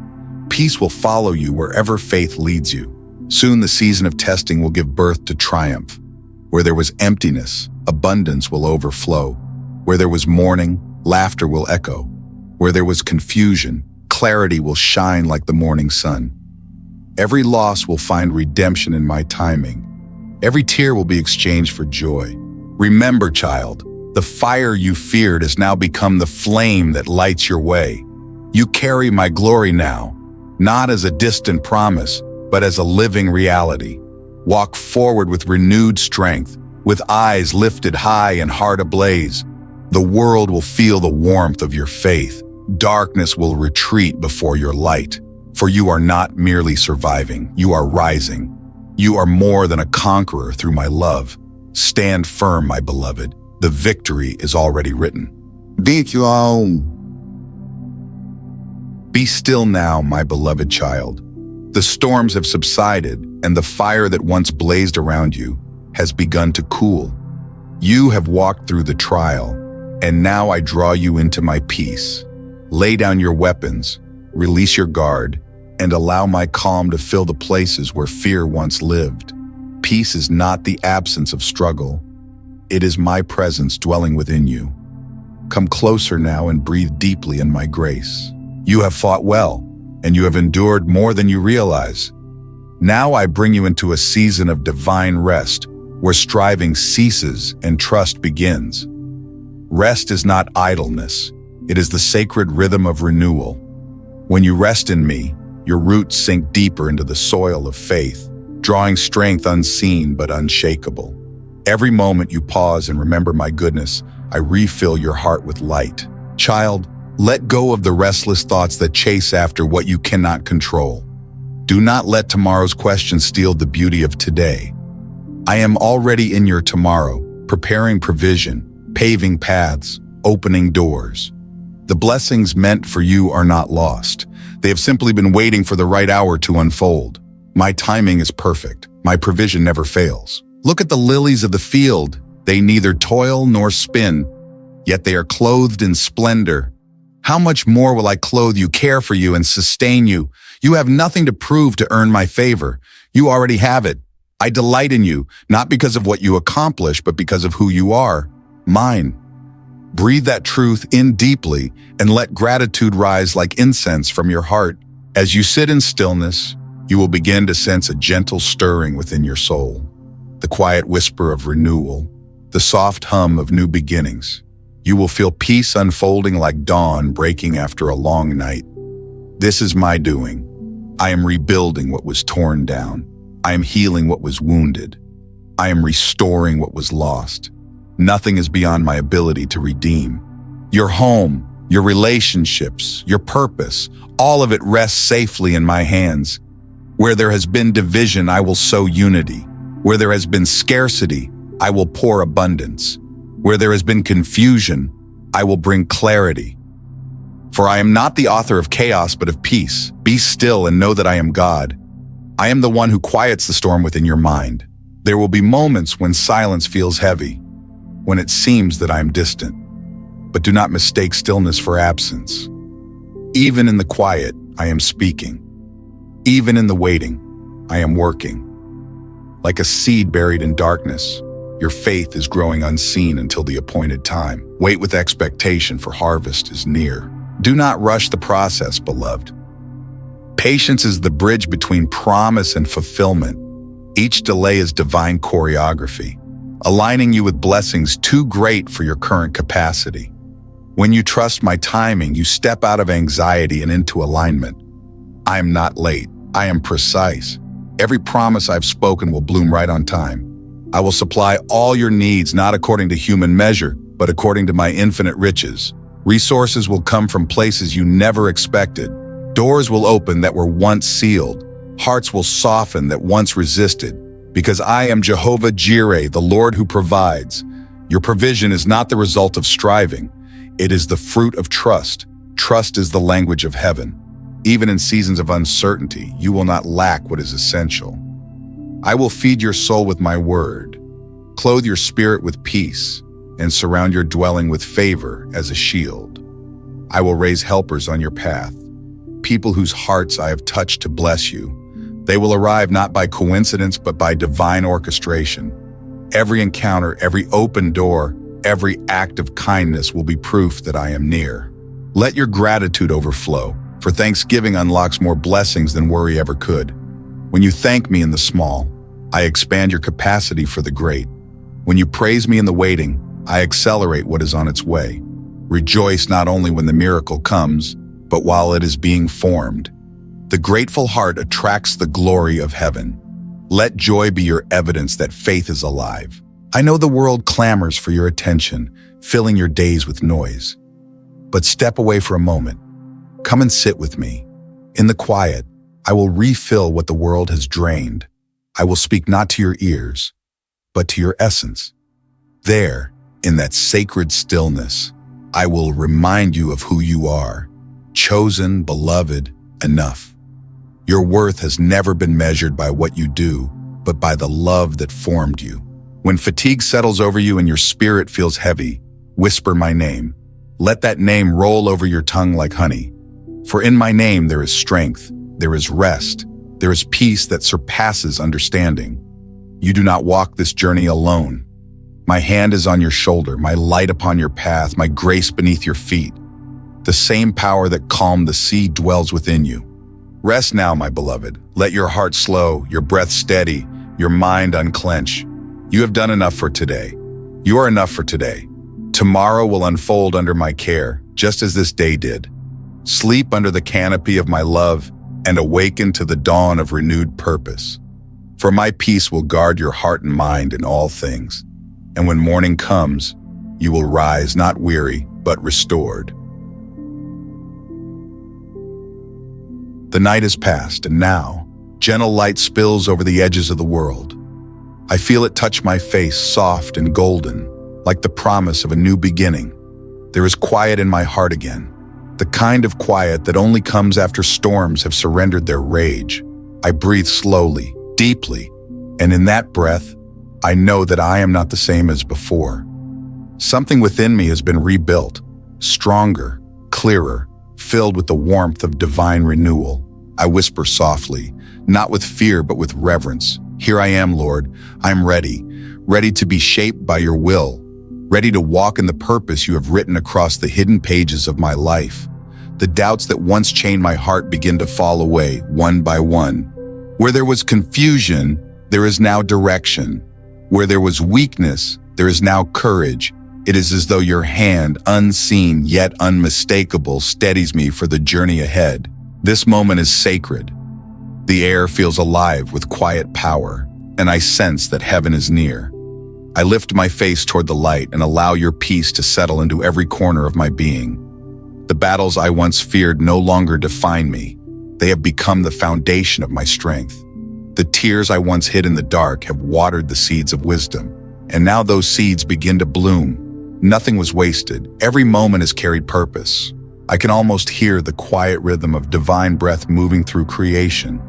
Speaker 1: Peace will follow you wherever faith leads you. Soon the season of testing will give birth to triumph. Where there was emptiness, abundance will overflow. Where there was mourning, laughter will echo. Where there was confusion, clarity will shine like the morning sun. Every loss will find redemption in my timing. Every tear will be exchanged for joy. Remember, child, the fire you feared has now become the flame that lights your way. You carry my glory now, not as a distant promise, but as a living reality. Walk forward with renewed strength, with eyes lifted high and heart ablaze. The world will feel the warmth of your faith. Darkness will retreat before your light. For you are not merely surviving, you are rising. You are more than a conqueror through my love. Stand firm, my beloved. The victory is already written. Be still now, my beloved child. The storms have subsided, and the fire that once blazed around you has begun to cool. You have walked through the trial, and now I draw you into my peace. Lay down your weapons, release your guard, and allow my calm to fill the places where fear once lived. Peace is not the absence of struggle. It is my presence dwelling within you. Come closer now and breathe deeply in my grace. You have fought well, and you have endured more than you realize. Now I bring you into a season of divine rest, where striving ceases and trust begins. Rest is not idleness. It is the sacred rhythm of renewal. When you rest in me, your roots sink deeper into the soil of faith, drawing strength unseen but unshakable. Every moment you pause and remember my goodness, I refill your heart with light. Child, let go of the restless thoughts that chase after what you cannot control. Do not let tomorrow's questions steal the beauty of today. I am already in your tomorrow, preparing provision, paving paths, opening doors. The blessings meant for you are not lost. They have simply been waiting for the right hour to unfold. My timing is perfect. My provision never fails. Look at the lilies of the field. They neither toil nor spin, yet they are clothed in splendor. How much more will I clothe you, care for you, and sustain you? You have nothing to prove to earn my favor. You already have it. I delight in you, not because of what you accomplish, but because of who you are, mine. Breathe that truth in deeply and let gratitude rise like incense from your heart. As you sit in stillness, you will begin to sense a gentle stirring within your soul, the quiet whisper of renewal, the soft hum of new beginnings. You will feel peace unfolding like dawn breaking after a long night. This is my doing. I am rebuilding what was torn down. I am healing what was wounded. I am restoring what was lost. Nothing is beyond my ability to redeem. Your home, your relationships, your purpose, all of it rests safely in my hands. Where there has been division, I will sow unity. Where there has been scarcity, I will pour abundance. Where there has been confusion, I will bring clarity. For I am not the author of chaos, but of peace. Be still and know that I am God. I am the one who quiets the storm within your mind. There will be moments when silence feels heavy, when it seems that I am distant. But do not mistake stillness for absence. Even in the quiet, I am speaking. Even in the waiting, I am working. Like a seed buried in darkness, your faith is growing unseen until the appointed time. Wait with expectation, for harvest is near. Do not rush the process, beloved. Patience is the bridge between promise and fulfillment. Each delay is divine choreography, aligning you with blessings too great for your current capacity. When you trust my timing, you step out of anxiety and into alignment. I am not late. I am precise. Every promise I've spoken will bloom right on time. I will supply all your needs, not according to human measure, but according to my infinite riches. Resources will come from places you never expected. Doors will open that were once sealed. Hearts will soften that once resisted. Because I am Jehovah Jireh, the Lord who provides. Your provision is not the result of striving. It is the fruit of trust. Trust is the language of heaven. Even in seasons of uncertainty, you will not lack what is essential. I will feed your soul with my word, clothe your spirit with peace, and surround your dwelling with favor as a shield. I will raise helpers on your path, people whose hearts I have touched to bless you. They will arrive not by coincidence, but by divine orchestration. Every encounter, every open door, every act of kindness will be proof that I am near. Let your gratitude overflow, for thanksgiving unlocks more blessings than worry ever could. When you thank me in the small, I expand your capacity for the great. When you praise me in the waiting, I accelerate what is on its way. Rejoice not only when the miracle comes, but while it is being formed. The grateful heart attracts the glory of heaven. Let joy be your evidence that faith is alive. I know the world clamors for your attention, filling your days with noise. But step away for a moment. Come and sit with me. In the quiet, I will refill what the world has drained. I will speak not to your ears, but to your essence. There, in that sacred stillness, I will remind you of who you are, chosen, beloved, enough. Your worth has never been measured by what you do, but by the love that formed you. When fatigue settles over you and your spirit feels heavy, whisper my name. Let that name roll over your tongue like honey. For in my name there is strength, there is rest, there is peace that surpasses understanding. You do not walk this journey alone. My hand is on your shoulder, my light upon your path, my grace beneath your feet. The same power that calmed the sea dwells within you. Rest now, my beloved. Let your heart slow, your breath steady, your mind unclench. You have done enough for today. You are enough for today. Tomorrow will unfold under my care, just as this day did. Sleep under the canopy of my love and awaken to the dawn of renewed purpose. For my peace will guard your heart and mind in all things. And when morning comes, you will rise not weary, but restored. The night is past, and now, gentle light spills over the edges of the world. I feel it touch my face, soft and golden, like the promise of a new beginning. There is quiet in my heart again, the kind of quiet that only comes after storms have surrendered their rage. I breathe slowly, deeply, and in that breath, I know that I am not the same as before. Something within me has been rebuilt, stronger, clearer, filled with the warmth of divine renewal. I whisper softly, not with fear but with reverence. Here I am, Lord. I am ready, ready to be shaped by your will, ready to walk in the purpose you have written across the hidden pages of my life. The doubts that once chained my heart begin to fall away, one by one. Where there was confusion, there is now direction. Where there was weakness, there is now courage. It is as though your hand, unseen yet unmistakable, steadies me for the journey ahead. This moment is sacred. The air feels alive with quiet power, and I sense that heaven is near. I lift my face toward the light and allow your peace to settle into every corner of my being. The battles I once feared no longer define me. They have become the foundation of my strength. The tears I once hid in the dark have watered the seeds of wisdom, and now those seeds begin to bloom. Nothing was wasted. Every moment has carried purpose. I can almost hear the quiet rhythm of divine breath moving through creation.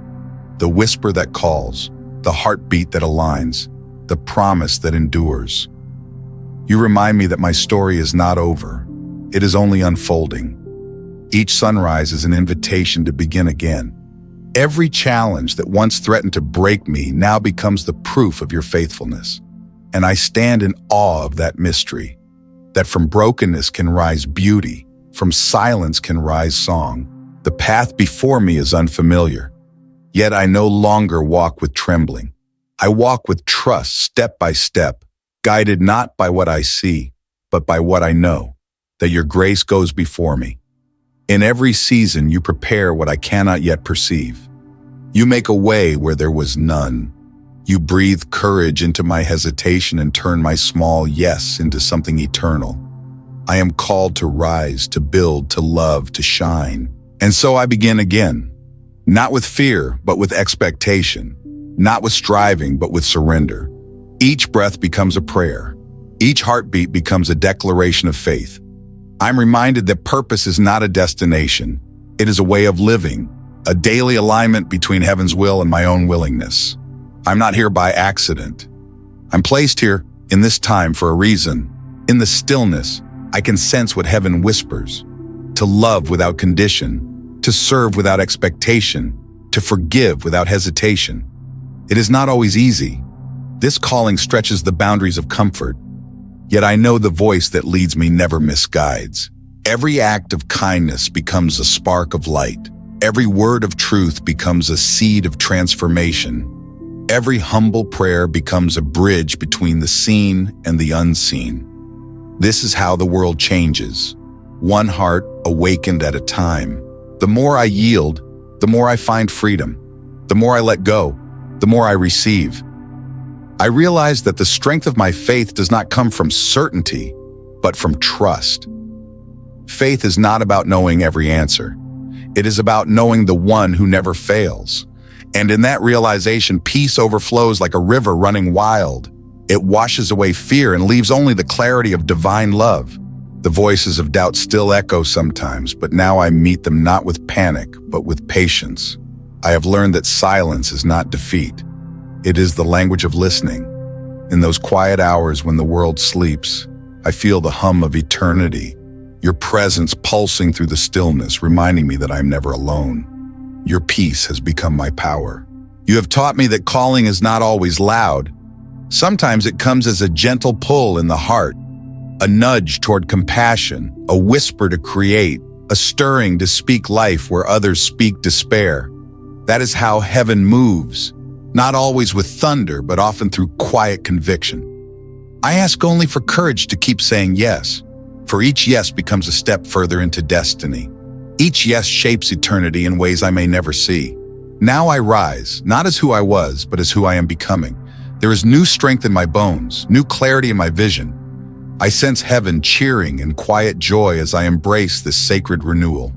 Speaker 1: The whisper that calls, the heartbeat that aligns, the promise that endures. You remind me that my story is not over. It is only unfolding. Each sunrise is an invitation to begin again. Every challenge that once threatened to break me now becomes the proof of your faithfulness. And I stand in awe of that mystery, that from brokenness can rise beauty, from silence can rise song. The path before me is unfamiliar, yet I no longer walk with trembling. I walk with trust, step by step, guided not by what I see, but by what I know, that your grace goes before me. In every season, you prepare what I cannot yet perceive. You make a way where there was none. You breathe courage into my hesitation and turn my small yes into something eternal. I am called to rise, to build, to love, to shine. And so I begin again, not with fear, but with expectation, not with striving, but with surrender. Each breath becomes a prayer. Each heartbeat becomes a declaration of faith. I'm reminded that purpose is not a destination. It is a way of living, a daily alignment between heaven's will and my own willingness. I'm not here by accident. I'm placed here in this time for a reason. In the stillness, I can sense what heaven whispers: to love without condition, to serve without expectation, to forgive without hesitation. It is not always easy. This calling stretches the boundaries of comfort. Yet I know the voice that leads me never misguides. Every act of kindness becomes a spark of light. Every word of truth becomes a seed of transformation. Every humble prayer becomes a bridge between the seen and the unseen. This is how the world changes, one heart awakened at a time. The more I yield, the more I find freedom. The more I let go, the more I receive. I realize that the strength of my faith does not come from certainty, but from trust. Faith is not about knowing every answer. It is about knowing the one who never fails. And in that realization, peace overflows like a river running wild. It washes away fear and leaves only the clarity of divine love. The voices of doubt still echo sometimes, but now I meet them not with panic, but with patience. I have learned that silence is not defeat. It is the language of listening. In those quiet hours when the world sleeps, I feel the hum of eternity, your presence pulsing through the stillness, reminding me that I am never alone. Your peace has become my power. You have taught me that calling is not always loud. Sometimes it comes as a gentle pull in the heart, a nudge toward compassion, a whisper to create, a stirring to speak life where others speak despair. That is how heaven moves, not always with thunder, but often through quiet conviction. I ask only for courage to keep saying yes, for each yes becomes a step further into destiny. Each yes shapes eternity in ways I may never see. Now I rise, not as who I was, but as who I am becoming. There is new strength in my bones, new clarity in my vision. I sense heaven cheering in quiet joy as I embrace this sacred renewal.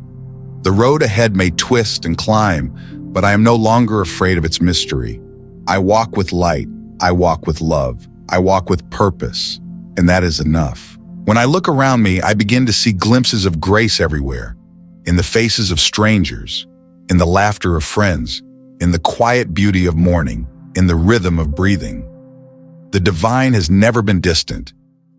Speaker 1: The road ahead may twist and climb, but I am no longer afraid of its mystery. I walk with light, I walk with love, I walk with purpose, and that is enough. When I look around me, I begin to see glimpses of grace everywhere, in the faces of strangers, in the laughter of friends, in the quiet beauty of morning, in the rhythm of breathing. The divine has never been distant.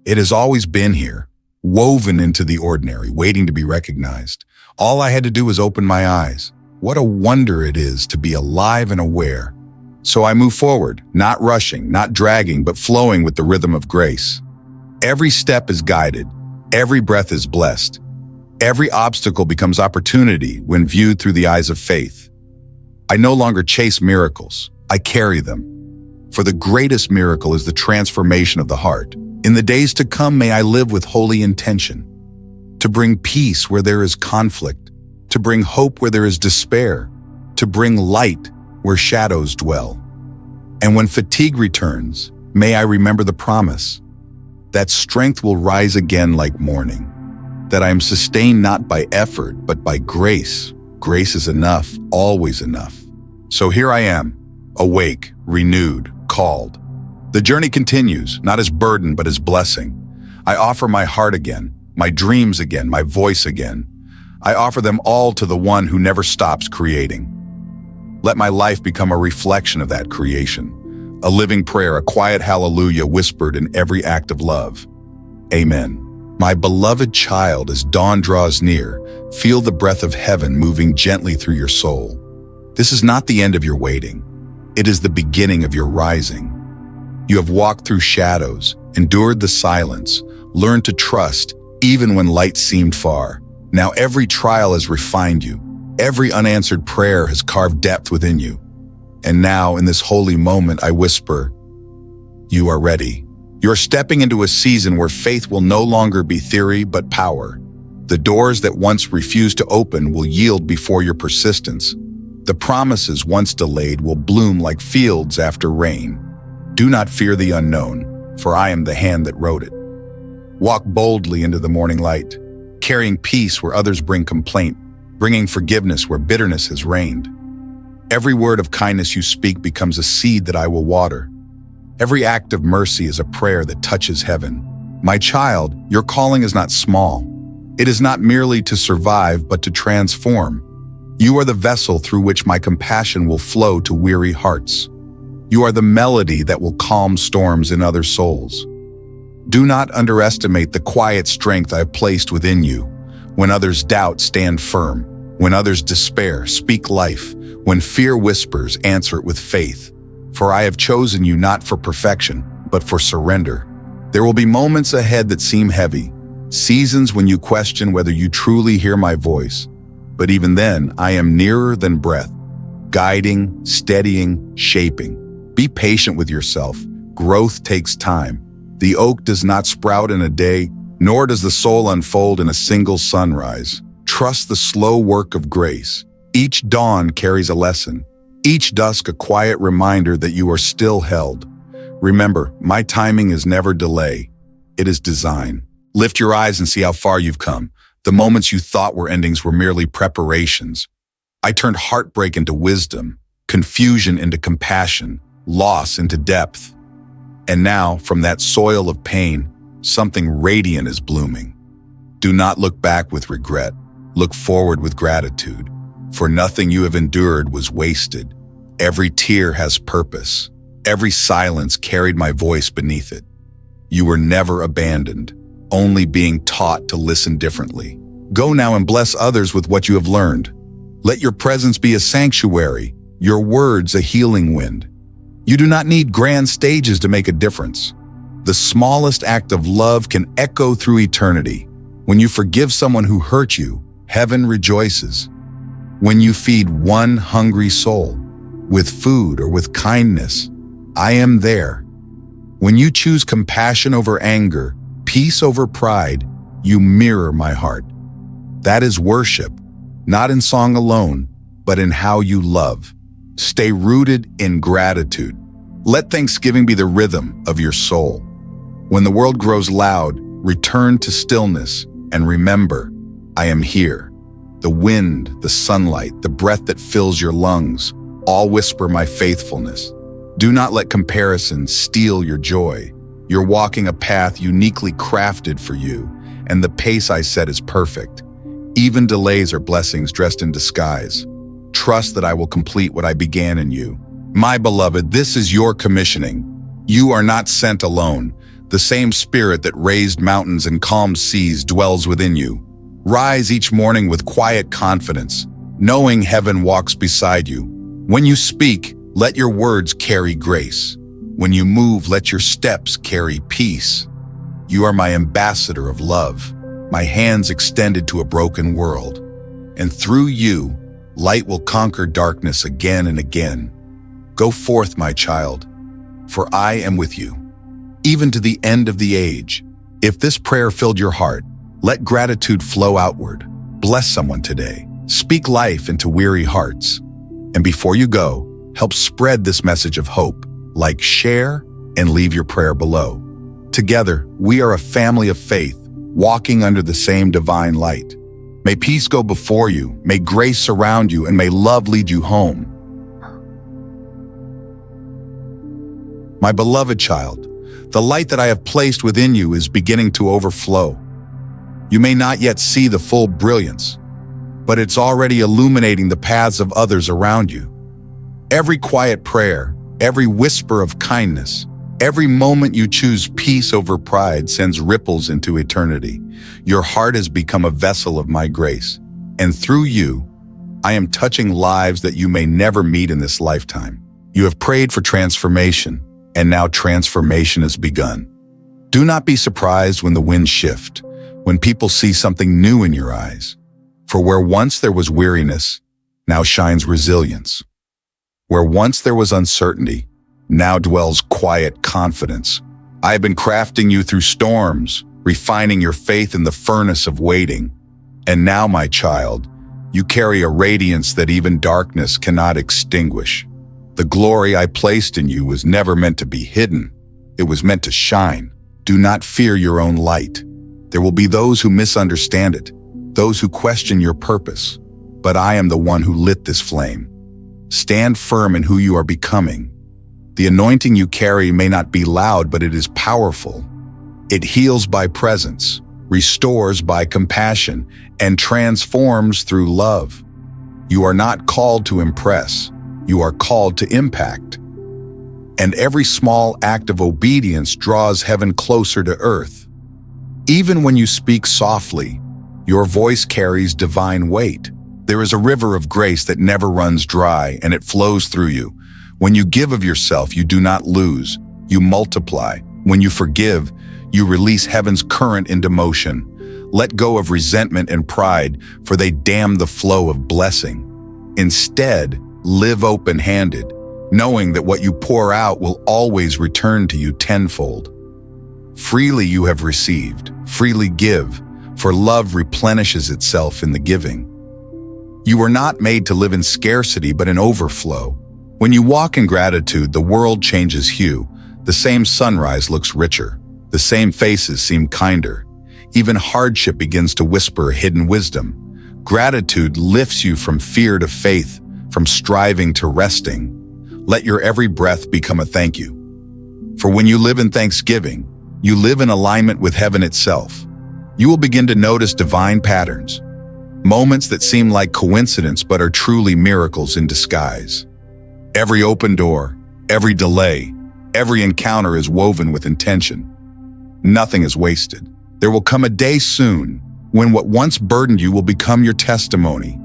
Speaker 1: It has always been here, woven into the ordinary, waiting to be recognized. All I had to do was open my eyes. What a wonder it is to be alive and aware. So I move forward, not rushing, not dragging, but flowing with the rhythm of grace. Every step is guided. Every breath is blessed. Every obstacle becomes opportunity when viewed through the eyes of faith. I no longer chase miracles. I carry them. For the greatest miracle is the transformation of the heart. In the days to come, may I live with holy intention, to bring peace where there is conflict, to bring hope where there is despair, to bring light where shadows dwell. And when fatigue returns, may I remember the promise that strength will rise again like morning, that I am sustained not by effort, but by grace. Grace is enough, always enough. So here I am, awake, renewed, called. The journey continues, not as burden, but as blessing. I offer my heart again, my dreams again, my voice again. I offer them all to the one who never stops creating. Let my life become a reflection of that creation, a living prayer, a quiet hallelujah whispered in every act of love. Amen. My beloved child, as dawn draws near, feel the breath of heaven moving gently through your soul. This is not the end of your waiting. It is the beginning of your rising. You have walked through shadows, endured the silence, learned to trust even when light seemed far. Now every trial has refined you. Every unanswered prayer has carved depth within you. And now, in this holy moment, I whisper, you are ready. You're stepping into a season where faith will no longer be theory, but power. The doors that once refused to open will yield before your persistence. The promises once delayed will bloom like fields after rain. Do not fear the unknown, for I am the hand that wrote it. Walk boldly into the morning light, carrying peace where others bring complaint, bringing forgiveness where bitterness has reigned. Every word of kindness you speak becomes a seed that I will water. Every act of mercy is a prayer that touches heaven. My child, your calling is not small. It is not merely to survive, but to transform. You are the vessel through which my compassion will flow to weary hearts. You are the melody that will calm storms in other souls. Do not underestimate the quiet strength I have placed within you. When others doubt, stand firm. When others despair, speak life. When fear whispers, answer it with faith. For I have chosen you not for perfection, but for surrender. There will be moments ahead that seem heavy, seasons when you question whether you truly hear my voice. But even then, I am nearer than breath, guiding, steadying, shaping. Be patient with yourself. Growth takes time. The oak does not sprout in a day, nor does the soul unfold in a single sunrise. Trust the slow work of grace. Each dawn carries a lesson. Each dusk a quiet reminder that you are still held. Remember, my timing is never delay. It is design. Lift your eyes and see how far you've come. The moments you thought were endings were merely preparations. I turned heartbreak into wisdom, confusion into compassion, loss into depth. And now, from that soil of pain, something radiant is blooming. Do not look back with regret. Look forward with gratitude. For nothing you have endured was wasted. Every tear has purpose. Every silence carried my voice beneath it. You were never abandoned, only being taught to listen differently. Go now and bless others with what you have learned. Let your presence be a sanctuary, your words a healing wind. You do not need grand stages to make a difference. The smallest act of love can echo through eternity. When you forgive someone who hurt you, heaven rejoices. When you feed one hungry soul, with food or with kindness, I am there. When you choose compassion over anger, peace over pride, you mirror my heart. That is worship, not in song alone, but in how you love. Stay rooted in gratitude. Let thanksgiving be the rhythm of your soul. When the world grows loud, return to stillness and remember, I am here. The wind, the sunlight, the breath that fills your lungs, all whisper my faithfulness. Do not let comparison steal your joy. You're walking a path uniquely crafted for you, and the pace I set is perfect. Even delays are blessings dressed in disguise. Trust that I will complete what I began in you. My beloved, this is your commissioning. You are not sent alone. The same spirit that raised mountains and calmed seas dwells within you. Rise each morning with quiet confidence, knowing heaven walks beside you. When you speak, let your words carry grace. When you move, let your steps carry peace. You are my ambassador of love, my hands extended to a broken world. And through you, light will conquer darkness again and again. Go forth, my child, for I am with you, even to the end of the age. If this prayer filled your heart, let gratitude flow outward. Bless someone today. Speak life into weary hearts. And before you go, help spread this message of hope. Like, share, and leave your prayer below. Together, we are a family of faith, walking under the same divine light. May peace go before you, may grace surround you, and may love lead you home. My beloved child, the light that I have placed within you is beginning to overflow. You may not yet see the full brilliance, but it's already illuminating the paths of others around you. Every quiet prayer, every whisper of kindness, every moment you choose peace over pride sends ripples into eternity. Your heart has become a vessel of my grace, and through you, I am touching lives that you may never meet in this lifetime. You have prayed for transformation, and now transformation has begun. Do not be surprised when the winds shift, when people see something new in your eyes. For where once there was weariness, now shines resilience. Where once there was uncertainty, now dwells quiet confidence. I have been crafting you through storms, refining your faith in the furnace of waiting. And now, my child, you carry a radiance that even darkness cannot extinguish. The glory I placed in you was never meant to be hidden. It was meant to shine. Do not fear your own light. There will be those who misunderstand it, those who question your purpose. But I am the one who lit this flame. Stand firm in who you are becoming. The anointing you carry may not be loud, but it is powerful. It heals by presence, restores by compassion, and transforms through love. You are not called to impress. You are called to impact. And every small act of obedience draws heaven closer to earth. Even when you speak softly, your voice carries divine weight. There is a river of grace that never runs dry, and it flows through you. When you give of yourself, you do not lose. You multiply. When you forgive, you release heaven's current into motion. Let go of resentment and pride, for they dam the flow of blessing. Instead, live open-handed, knowing that what you pour out will always return to you tenfold. Freely you have received, freely give, for love replenishes itself in the giving. You were not made to live in scarcity, but in overflow. When you walk in gratitude, the world changes hue. The same sunrise looks richer. The same faces seem kinder. Even hardship begins to whisper hidden wisdom. Gratitude lifts you from fear to faith, from striving to resting. Let your every breath become a thank you. For when you live in thanksgiving, you live in alignment with heaven itself. You will begin to notice divine patterns, moments that seem like coincidence but are truly miracles in disguise. Every open door, every delay, every encounter is woven with intention. Nothing is wasted. There will come a day soon when what once burdened you will become your testimony.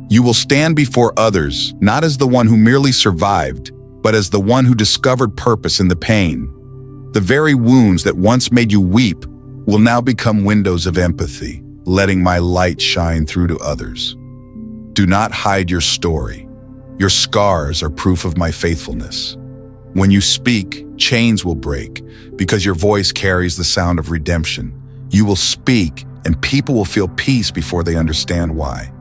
Speaker 1: You will stand before others, not as the one who merely survived, but as the one who discovered purpose in the pain. The very wounds that once made you weep will now become windows of empathy, letting my light shine through to others. Do not hide your story. Your scars are proof of my faithfulness. When you speak, chains will break because your voice carries the sound of redemption. You will speak and people will feel peace before they understand why.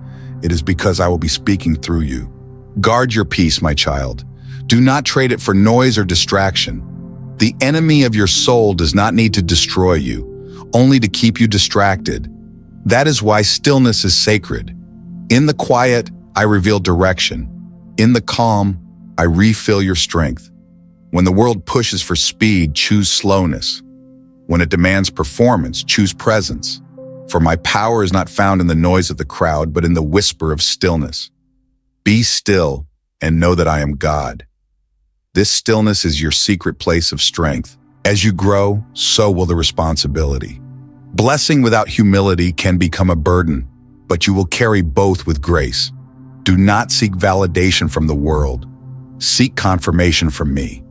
Speaker 1: It is because I will be speaking through you. Guard your peace, my child. Do not trade it for noise or distraction. The enemy of your soul does not need to destroy you, only to keep you distracted. That is why stillness is sacred. In the quiet, I reveal direction. In the calm, I refill your strength. When the world pushes for speed, choose slowness. When it demands performance, choose presence. For my power is not found in the noise of the crowd, but in the whisper of stillness. Be still and know that I am God. This stillness is your secret place of strength. As you grow, so will the responsibility. Blessing without humility can become a burden, but you will carry both with grace. Do not seek validation from the world. Seek confirmation from me.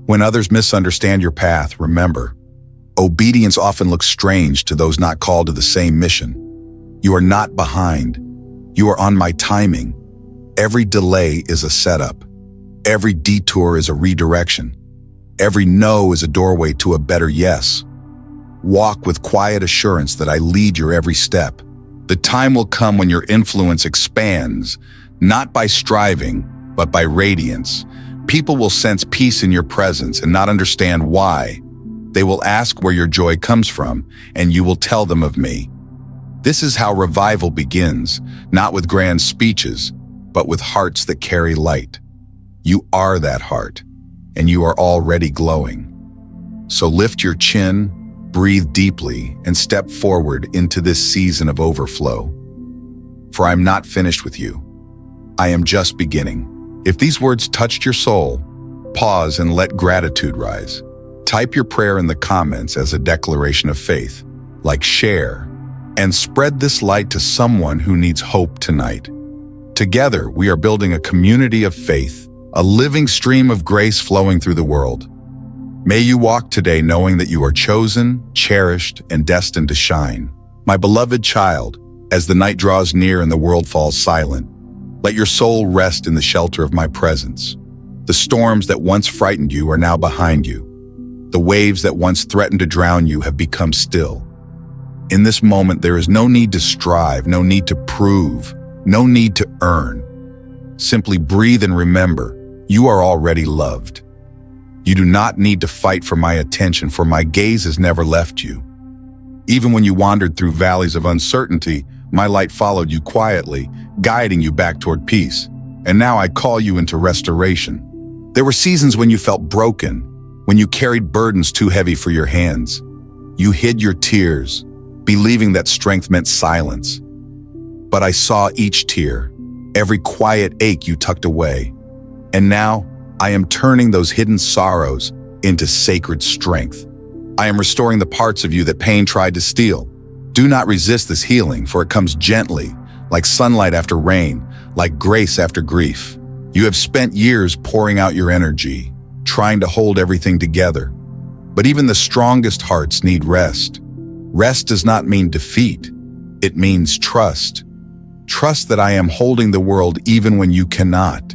Speaker 1: When others misunderstand your path, remember, obedience often looks strange to those not called to the same mission. You are not behind. You are on my timing. Every delay is a setup. Every detour is a redirection. Every no is a doorway to a better yes. Walk with quiet assurance that I lead your every step. The time will come when your influence expands, not by striving, but by radiance. People will sense peace in your presence and not understand why. They will ask where your joy comes from, and you will tell them of me. This is how revival begins, not with grand speeches, but with hearts that carry light. You are that heart, and you are already glowing. So lift your chin, breathe deeply, and step forward into this season of overflow. For I am not finished with you. I am just beginning. If these words touched your soul, pause and let gratitude rise. Type your prayer in the comments as a declaration of faith, share, and spread this light to someone who needs hope tonight. Together, we are building a community of faith, a living stream of grace flowing through the world. May you walk today knowing that you are chosen, cherished, and destined to shine. My beloved child, as the night draws near and the world falls silent, let your soul rest in the shelter of my presence. The storms that once frightened you are now behind you. The waves that once threatened to drown you have become still. In this moment, there is no need to strive, no need to prove, no need to earn. Simply breathe and remember, you are already loved. You do not need to fight for my attention, for my gaze has never left you. Even when you wandered through valleys of uncertainty, my light followed you quietly, guiding you back toward peace. And now I call you into restoration. There were seasons when you felt broken, when you carried burdens too heavy for your hands. You hid your tears, believing that strength meant silence. But I saw each tear, every quiet ache you tucked away. And now, I am turning those hidden sorrows into sacred strength. I am restoring the parts of you that pain tried to steal. Do not resist this healing, for it comes gently, like sunlight after rain, like grace after grief. You have spent years pouring out your energy, trying to hold everything together. But even the strongest hearts need rest. Rest does not mean defeat. It means trust. Trust that I am holding the world even when you cannot.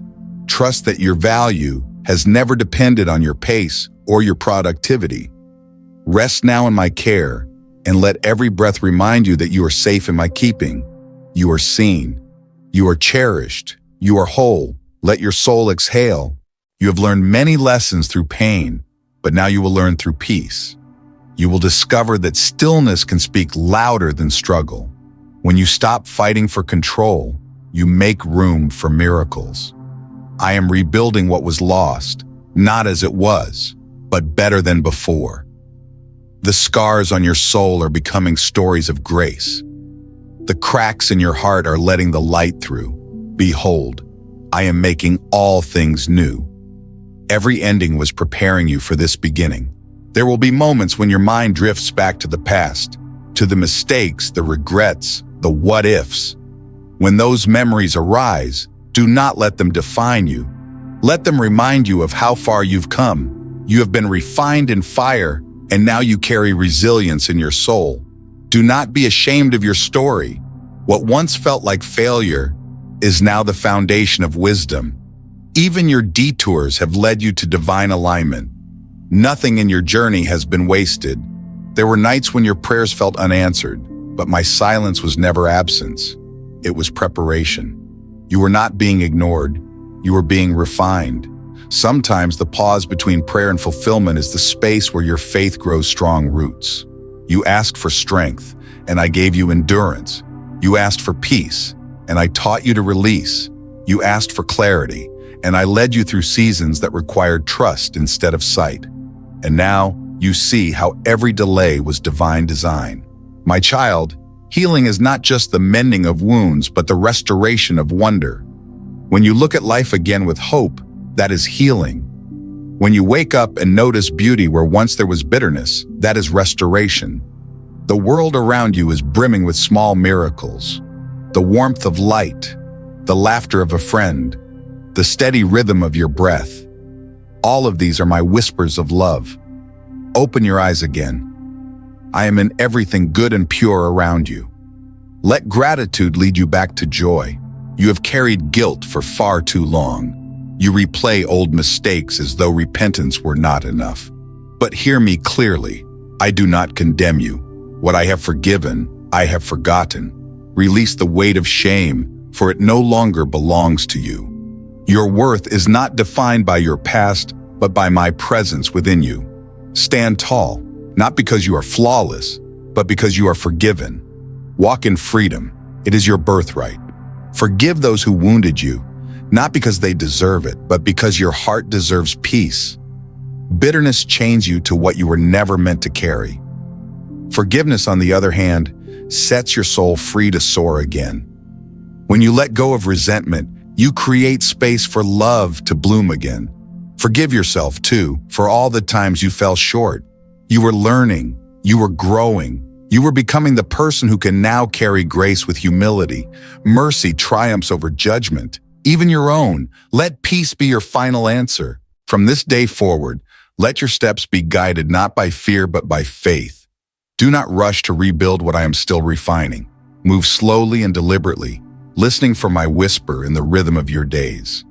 Speaker 1: Trust that your value has never depended on your pace or your productivity. Rest now in my care, and let every breath remind you that you are safe in my keeping. You are seen. You are cherished. You are whole. Let your soul exhale. You have learned many lessons through pain, but now you will learn through peace. You will discover that stillness can speak louder than struggle. When you stop fighting for control, you make room for miracles. I am rebuilding what was lost, not as it was, but better than before. The scars on your soul are becoming stories of grace. The cracks in your heart are letting the light through. Behold, I am making all things new. Every ending was preparing you for this beginning. There will be moments when your mind drifts back to the past, to the mistakes, the regrets, the what-ifs. When those memories arise, do not let them define you. Let them remind you of how far you've come. You have been refined in fire, and now you carry resilience in your soul. Do not be ashamed of your story. What once felt like failure is now the foundation of wisdom. Even your detours have led you to divine alignment. Nothing in your journey has been wasted. There were nights when your prayers felt unanswered, but my silence was never absence. It was preparation. You were not being ignored. You were being refined. Sometimes the pause between prayer and fulfillment is the space where your faith grows strong roots. You asked for strength, and I gave you endurance. You asked for peace, and I taught you to release. You asked for clarity, and I led you through seasons that required trust instead of sight. And now you see how every delay was divine design. My child, healing is not just the mending of wounds, but the restoration of wonder. When you look at life again with hope, that is healing. When you wake up and notice beauty where once there was bitterness, that is restoration. The world around you is brimming with small miracles. The warmth of light, the laughter of a friend, the steady rhythm of your breath. All of these are my whispers of love. Open your eyes again. I am in everything good and pure around you. Let gratitude lead you back to joy. You have carried guilt for far too long. You replay old mistakes as though repentance were not enough. But hear me clearly. I do not condemn you. What I have forgiven, I have forgotten. Release the weight of shame, for it no longer belongs to you. Your worth is not defined by your past, but by my presence within you. Stand tall, not because you are flawless, but because you are forgiven. Walk in freedom. It is your birthright. Forgive those who wounded you, not because they deserve it, but because your heart deserves peace. Bitterness chains you to what you were never meant to carry. Forgiveness, on the other hand, sets your soul free to soar again. When you let go of resentment, you create space for love to bloom again. Forgive yourself, too, for all the times you fell short. You were learning. You were growing. You were becoming the person who can now carry grace with humility. Mercy triumphs over judgment, even your own. Let peace be your final answer. From this day forward, let your steps be guided not by fear but by faith. Do not rush to rebuild what I am still refining. Move slowly and deliberately, listening for my whisper in the rhythm of your days.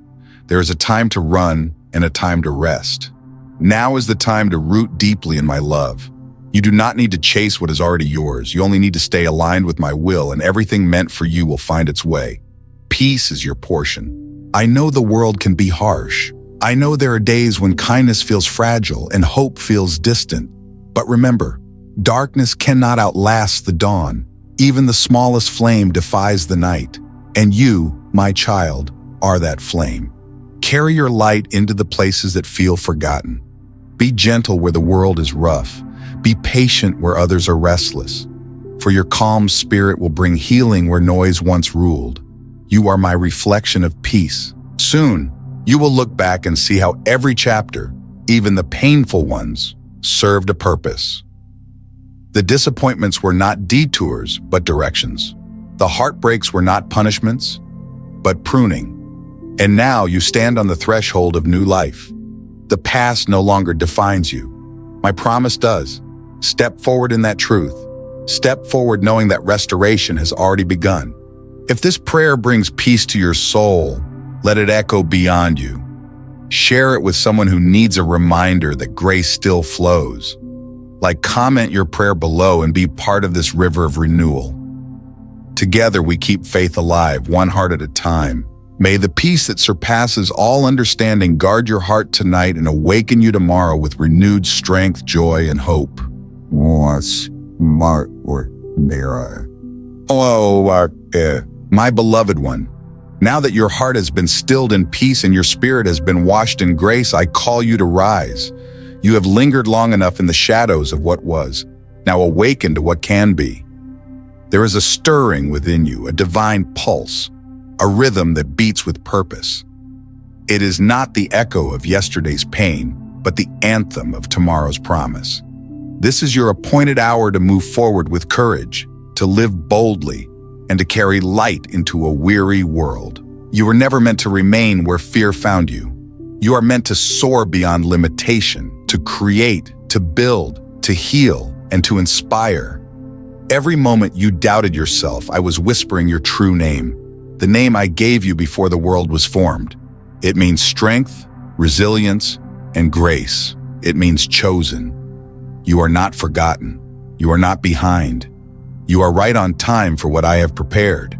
Speaker 1: There is a time to run and a time to rest. Now is the time to root deeply in my love. You do not need to chase what is already yours. You only need to stay aligned with my will, and everything meant for you will find its way. Peace is your portion. I know the world can be harsh. I know there are days when kindness feels fragile and hope feels distant. But remember, darkness cannot outlast the dawn. Even the smallest flame defies the night. And you, my child, are that flame. Carry your light into the places that feel forgotten. Be gentle where the world is rough. Be patient where others are restless. For your calm spirit will bring healing where noise once ruled. You are my reflection of peace. Soon, you will look back and see how every chapter, even the painful ones, served a purpose. The disappointments were not detours, but directions. The heartbreaks were not punishments, but pruning. And now you stand on the threshold of new life. The past no longer defines you. My promise does. Step forward in that truth. Step forward knowing that restoration has already begun. If this prayer brings peace to your soul, let it echo beyond you. Share it with someone who needs a reminder that grace still flows. Comment your prayer below and be part of this river of renewal. Together we keep faith alive, one heart at a time. May the peace that surpasses all understanding guard your heart tonight and awaken you tomorrow with renewed strength, joy, and hope. My beloved one, now that your heart has been stilled in peace and your spirit has been washed in grace, I call you to rise. You have lingered long enough in the shadows of what was. Now awaken to what can be. There is a stirring within you, a divine pulse, a rhythm that beats with purpose. It is not the echo of yesterday's pain, but the anthem of tomorrow's promise. This is your appointed hour to move forward with courage, to live boldly, and to carry light into a weary world. You were never meant to remain where fear found you. You are meant to soar beyond limitation, to create, to build, to heal, and to inspire. Every moment you doubted yourself, I was whispering your true name, the name I gave you before the world was formed. It means strength, resilience, and grace. It means chosen. You are not forgotten. You are not behind. You are right on time for what I have prepared.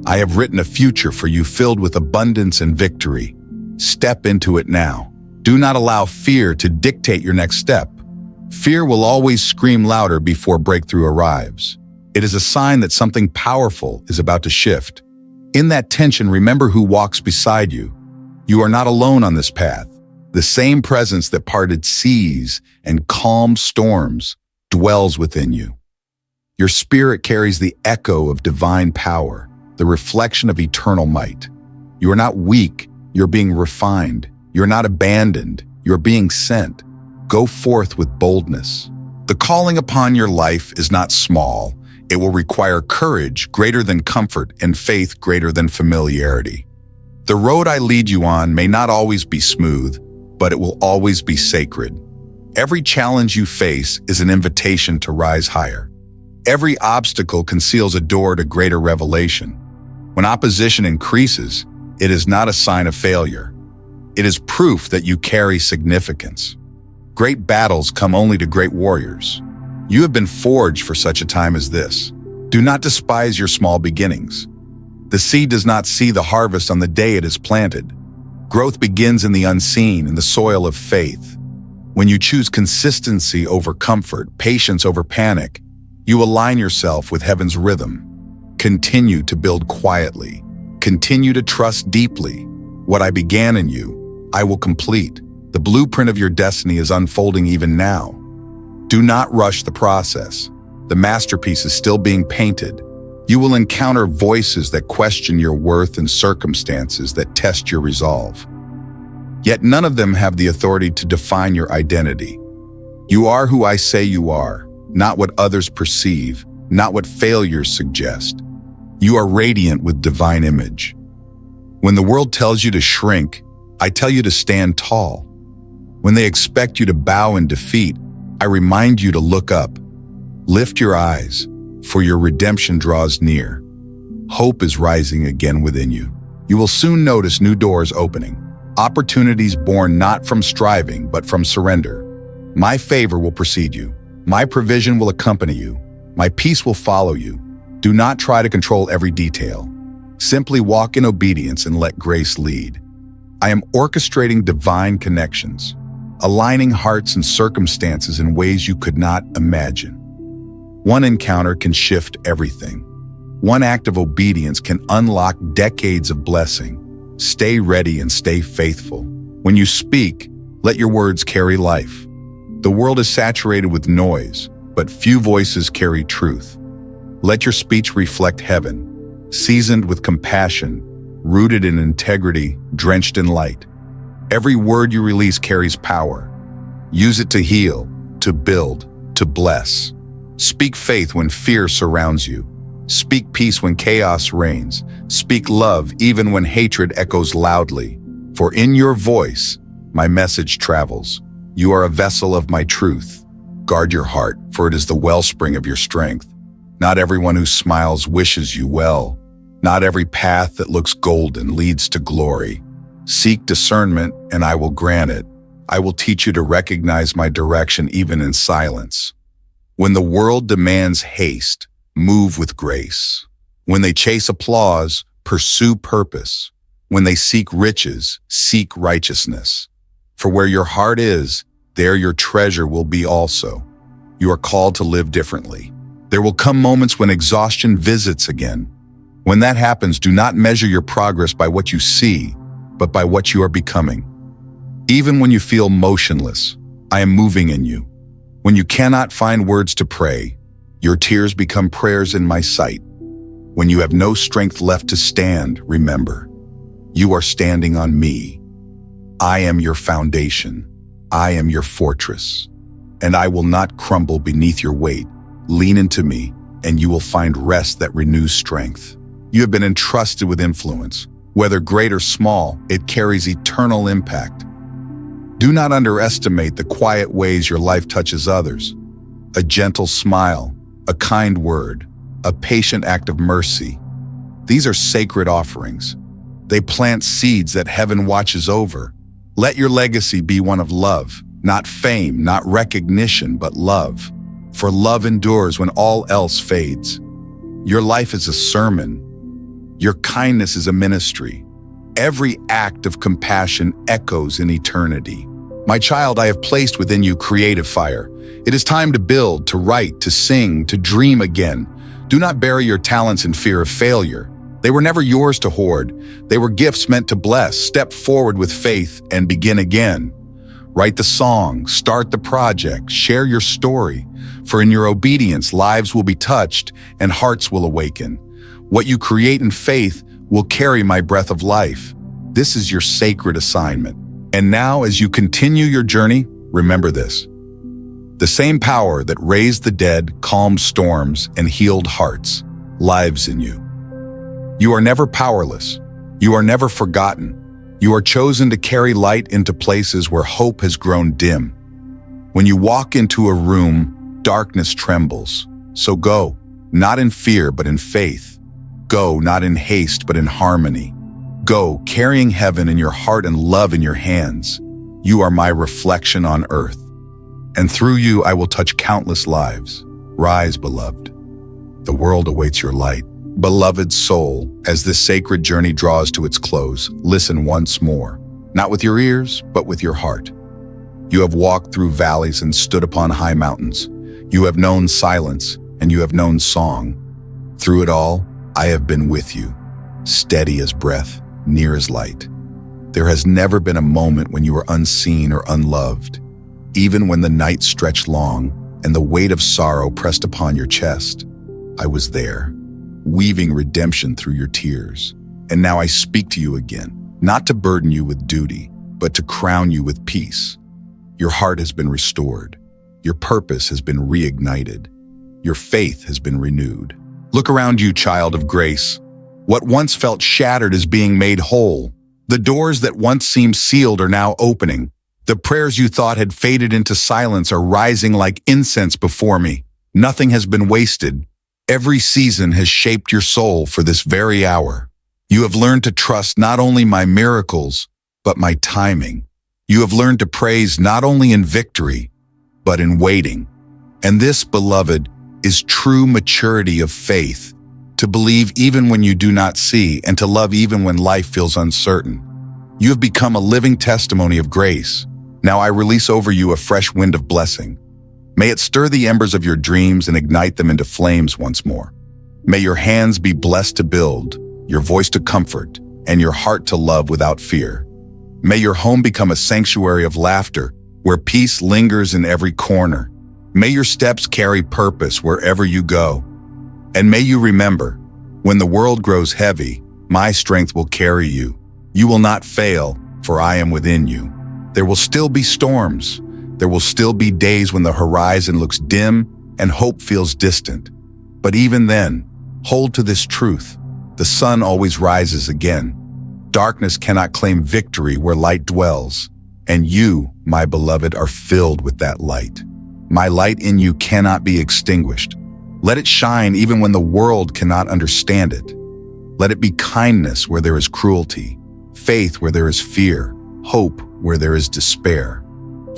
Speaker 1: I have written a future for you filled with abundance and victory. Step into it now. Do not allow fear to dictate your next step. Fear will always scream louder before breakthrough arrives. It is a sign that something powerful is about to shift. In that tension, remember who walks beside you. You are not alone on this path. The same presence that parted seas and calmed storms dwells within you. Your spirit carries the echo of divine power, the reflection of eternal might. You are not weak, you're being refined. You're not abandoned, you're being sent. Go forth with boldness. The calling upon your life is not small. It will require courage greater than comfort and faith greater than familiarity. The road I lead you on may not always be smooth, but it will always be sacred. Every challenge you face is an invitation to rise higher. Every obstacle conceals a door to greater revelation. When opposition increases, it is not a sign of failure. It is proof that you carry significance. Great battles come only to great warriors. You have been forged for such a time as this. Do not despise your small beginnings. The seed does not see the harvest on the day it is planted. Growth begins in the unseen, in the soil of faith. When you choose consistency over comfort, patience over panic, you align yourself with heaven's rhythm. Continue to build quietly. Continue to trust deeply. What I began in you, I will complete. The blueprint of your destiny is unfolding even now. Do not rush the process. The masterpiece is still being painted. You will encounter voices that question your worth and circumstances that test your resolve. Yet none of them have the authority to define your identity. You are who I say you are, not what others perceive, not what failures suggest. You are radiant with divine image. When the world tells you to shrink, I tell you to stand tall. When they expect you to bow in defeat, I remind you to look up. Lift your eyes, for your redemption draws near. Hope is rising again within you. You will soon notice new doors opening, opportunities born not from striving, but from surrender. My favor will precede you. My provision will accompany you. My peace will follow you. Do not try to control every detail. Simply walk in obedience and let grace lead. I am orchestrating divine connections, aligning hearts and circumstances in ways you could not imagine. One encounter can shift everything. One act of obedience can unlock decades of blessing. Stay ready and stay faithful. When you speak, let your words carry life. The world is saturated with noise, but few voices carry truth. Let your speech reflect heaven, seasoned with compassion, rooted in integrity, drenched in light. Every word you release carries power. Use it to heal, to build, to bless. Speak faith when fear surrounds you. Speak peace when chaos reigns. Speak love even when hatred echoes loudly. For in your voice, my message travels. You are a vessel of my truth. Guard your heart, for it is the wellspring of your strength. Not everyone who smiles wishes you well. Not every path that looks golden leads to glory. Seek discernment, and I will grant it. I will teach you to recognize my direction even in silence. When the world demands haste, move with grace. When they chase applause, pursue purpose. When they seek riches, seek righteousness. For where your heart is, there your treasure will be also. You are called to live differently. There will come moments when exhaustion visits again. When that happens, do not measure your progress by what you see, but by what you are becoming. Even when you feel motionless, I am moving in you. When you cannot find words to pray, your tears become prayers in my sight. When you have no strength left to stand, remember, you are standing on me. I am your foundation. I am your fortress. And I will not crumble beneath your weight. Lean into me, and you will find rest that renews strength. You have been entrusted with influence. Whether great or small, it carries eternal impact. Do not underestimate the quiet ways your life touches others. A gentle smile, a kind word, a patient act of mercy. These are sacred offerings. They plant seeds that heaven watches over. Let your legacy be one of love, not fame, not recognition, but love. For love endures when all else fades. Your life is a sermon. Your kindness is a ministry. Every act of compassion echoes in eternity. My child, I have placed within you creative fire. It is time to build, to write, to sing, to dream again. Do not bury your talents in fear of failure. They were never yours to hoard. They were gifts meant to bless. Step forward with faith and begin again. Write the song, start the project, share your story. For in your obedience, lives will be touched and hearts will awaken. What you create in faith will carry my breath of life. This is your sacred assignment. And now, as you continue your journey, remember this. The same power that raised the dead, calmed storms, and healed hearts lives in you. You are never powerless. You are never forgotten. You are chosen to carry light into places where hope has grown dim. When you walk into a room, darkness trembles. So go, not in fear, but in faith. Go, not in haste, but in harmony. Go, carrying heaven in your heart and love in your hands. You are my reflection on earth. And through you, I will touch countless lives. Rise, beloved. The world awaits your light. Beloved soul, as this sacred journey draws to its close, listen once more, not with your ears, but with your heart. You have walked through valleys and stood upon high mountains. You have known silence, and you have known song. Through it all, I have been with you, steady as breath, near as light. There has never been a moment when you were unseen or unloved. Even when the night stretched long and the weight of sorrow pressed upon your chest, I was there, weaving redemption through your tears. And now I speak to you again, not to burden you with duty, but to crown you with peace. Your heart has been restored. Your purpose has been reignited. Your faith has been renewed. Look around you, child of grace. What once felt shattered is being made whole. The doors that once seemed sealed are now opening. The prayers you thought had faded into silence are rising like incense before me. Nothing has been wasted. Every season has shaped your soul for this very hour. You have learned to trust not only my miracles, but my timing. You have learned to praise not only in victory, but in waiting. And this, beloved, is true maturity of faith. To believe even when you do not see, and to love even when life feels uncertain. You have become a living testimony of grace. Now I release over you a fresh wind of blessing. May it stir the embers of your dreams and ignite them into flames once more. May your hands be blessed to build, your voice to comfort, and your heart to love without fear. May your home become a sanctuary of laughter, where peace lingers in every corner. May your steps carry purpose wherever you go. And may you remember, when the world grows heavy, my strength will carry you. You will not fail, for I am within you. There will still be storms. There will still be days when the horizon looks dim and hope feels distant. But even then, hold to this truth. The sun always rises again. Darkness cannot claim victory where light dwells. And you, my beloved, are filled with that light. My light in you cannot be extinguished. Let it shine even when the world cannot understand it. Let it be kindness where there is cruelty, faith where there is fear, hope where there is despair.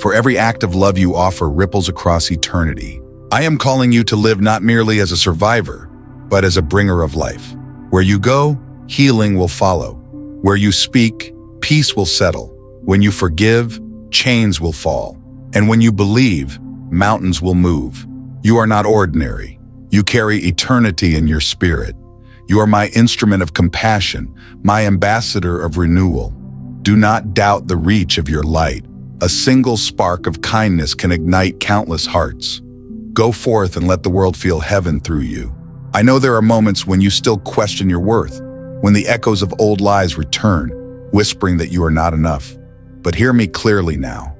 Speaker 1: For every act of love you offer ripples across eternity. I am calling you to live not merely as a survivor, but as a bringer of life. Where you go, healing will follow. Where you speak, peace will settle. When you forgive, chains will fall. And when you believe, mountains will move. You are not ordinary. You carry eternity in your spirit. You are my instrument of compassion, my ambassador of renewal. Do not doubt the reach of your light. A single spark of kindness can ignite countless hearts. Go forth and let the world feel heaven through you. I know there are moments when you still question your worth, when the echoes of old lies return, whispering that you are not enough. But hear me clearly now.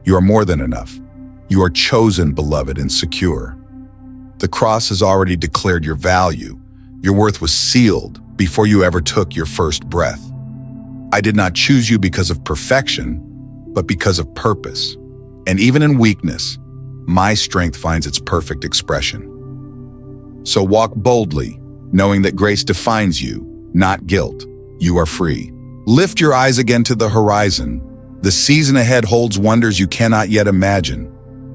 Speaker 1: You are more than enough. You are chosen, beloved, and secure. The cross has already declared your value. Your worth was sealed before you ever took your first breath. I did not choose you because of perfection, but because of purpose. And even in weakness, my strength finds its perfect expression. So walk boldly, knowing that grace defines you, not guilt. You are free. Lift your eyes again to the horizon. The season ahead holds wonders you cannot yet imagine.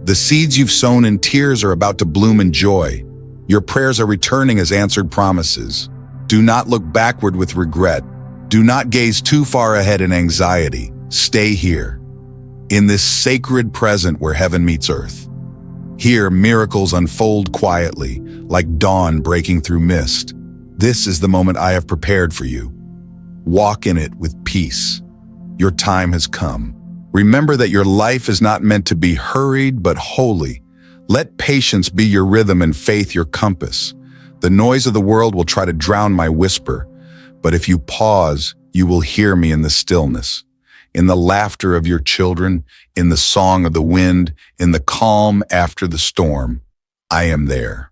Speaker 1: The seeds you've sown in tears are about to bloom in joy. Your prayers are returning as answered promises. Do not look backward with regret. Do not gaze too far ahead in anxiety. Stay here, in this sacred present where heaven meets earth. Here, miracles unfold quietly, like dawn breaking through mist. This is the moment I have prepared for you. Walk in it with peace. Your time has come. Remember that your life is not meant to be hurried but holy. Let patience be your rhythm and faith your compass. The noise of the world will try to drown my whisper, but if you pause, you will hear me in the stillness, in the laughter of your children, in the song of the wind, in the calm after the storm. I am there.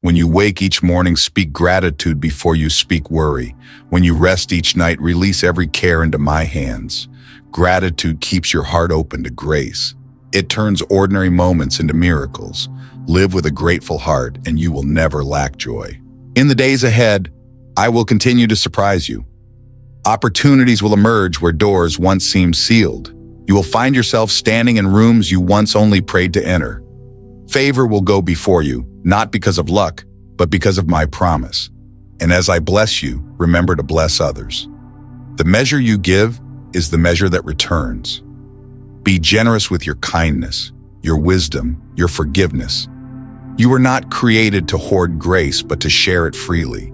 Speaker 1: When you wake each morning, speak gratitude before you speak worry. When you rest each night, release every care into my hands. Gratitude keeps your heart open to grace. It turns ordinary moments into miracles. Live with a grateful heart, and you will never lack joy. In the days ahead, I will continue to surprise you. Opportunities will emerge where doors once seemed sealed. You will find yourself standing in rooms you once only prayed to enter. Favor will go before you, not because of luck, but because of my promise. And as I bless you, remember to bless others. The measure you give is the measure that returns. Be generous with your kindness, your wisdom, your forgiveness. You were not created to hoard grace, but to share it freely.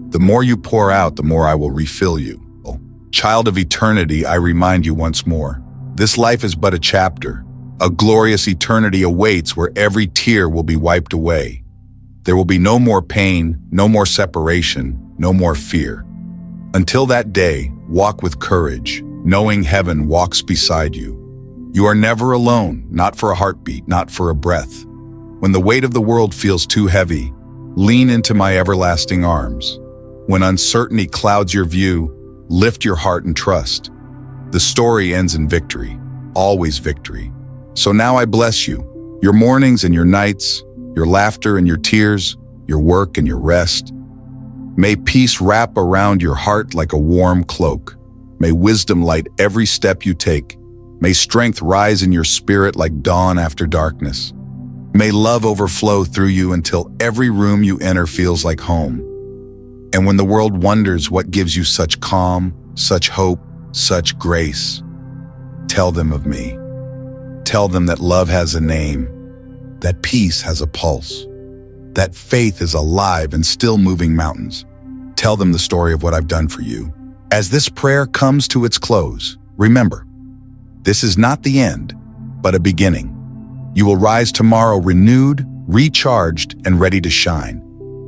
Speaker 1: The more you pour out, the more I will refill you. Child of eternity, I remind you once more, this life is but a chapter. A glorious eternity awaits where every tear will be wiped away. There will be no more pain, no more separation, no more fear. Until that day, walk with courage, knowing heaven walks beside you. You are never alone, not for a heartbeat, not for a breath. When the weight of the world feels too heavy, lean into my everlasting arms. When uncertainty clouds your view, lift your heart and trust. The story ends in victory, always victory. So now I bless you, your mornings and your nights, your laughter and your tears, your work and your rest. May peace wrap around your heart like a warm cloak. May wisdom light every step you take. May strength rise in your spirit like dawn after darkness. May love overflow through you until every room you enter feels like home. And when the world wonders what gives you such calm, such hope, such grace, tell them of me. Tell them that love has a name, that peace has a pulse, that faith is alive and still moving mountains. Tell them the story of what I've done for you. As this prayer comes to its close, remember, this is not the end, but a beginning. You will rise tomorrow renewed, recharged, and ready to shine.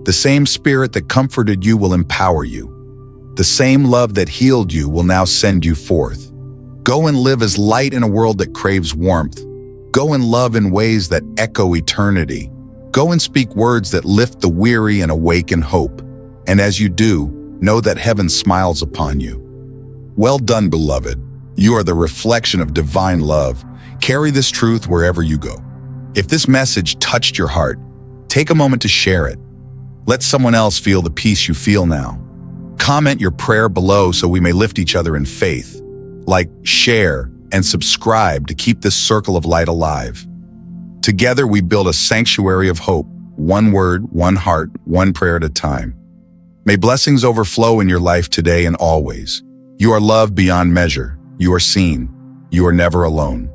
Speaker 1: The same spirit that comforted you will empower you. The same love that healed you will now send you forth. Go and live as light in a world that craves warmth. Go and love in ways that echo eternity. Go and speak words that lift the weary and awaken hope. And as you do, know that heaven smiles upon you. Well done, beloved. You are the reflection of divine love. Carry this truth wherever you go. If this message touched your heart, take a moment to share it. Let someone else feel the peace you feel now. Comment your prayer below so we may lift each other in faith. Like, share, and subscribe to keep this circle of light alive. Together we build a sanctuary of hope, one word, one heart, one prayer at a time. May blessings overflow in your life today and always. You are loved beyond measure. You are seen. You are never alone.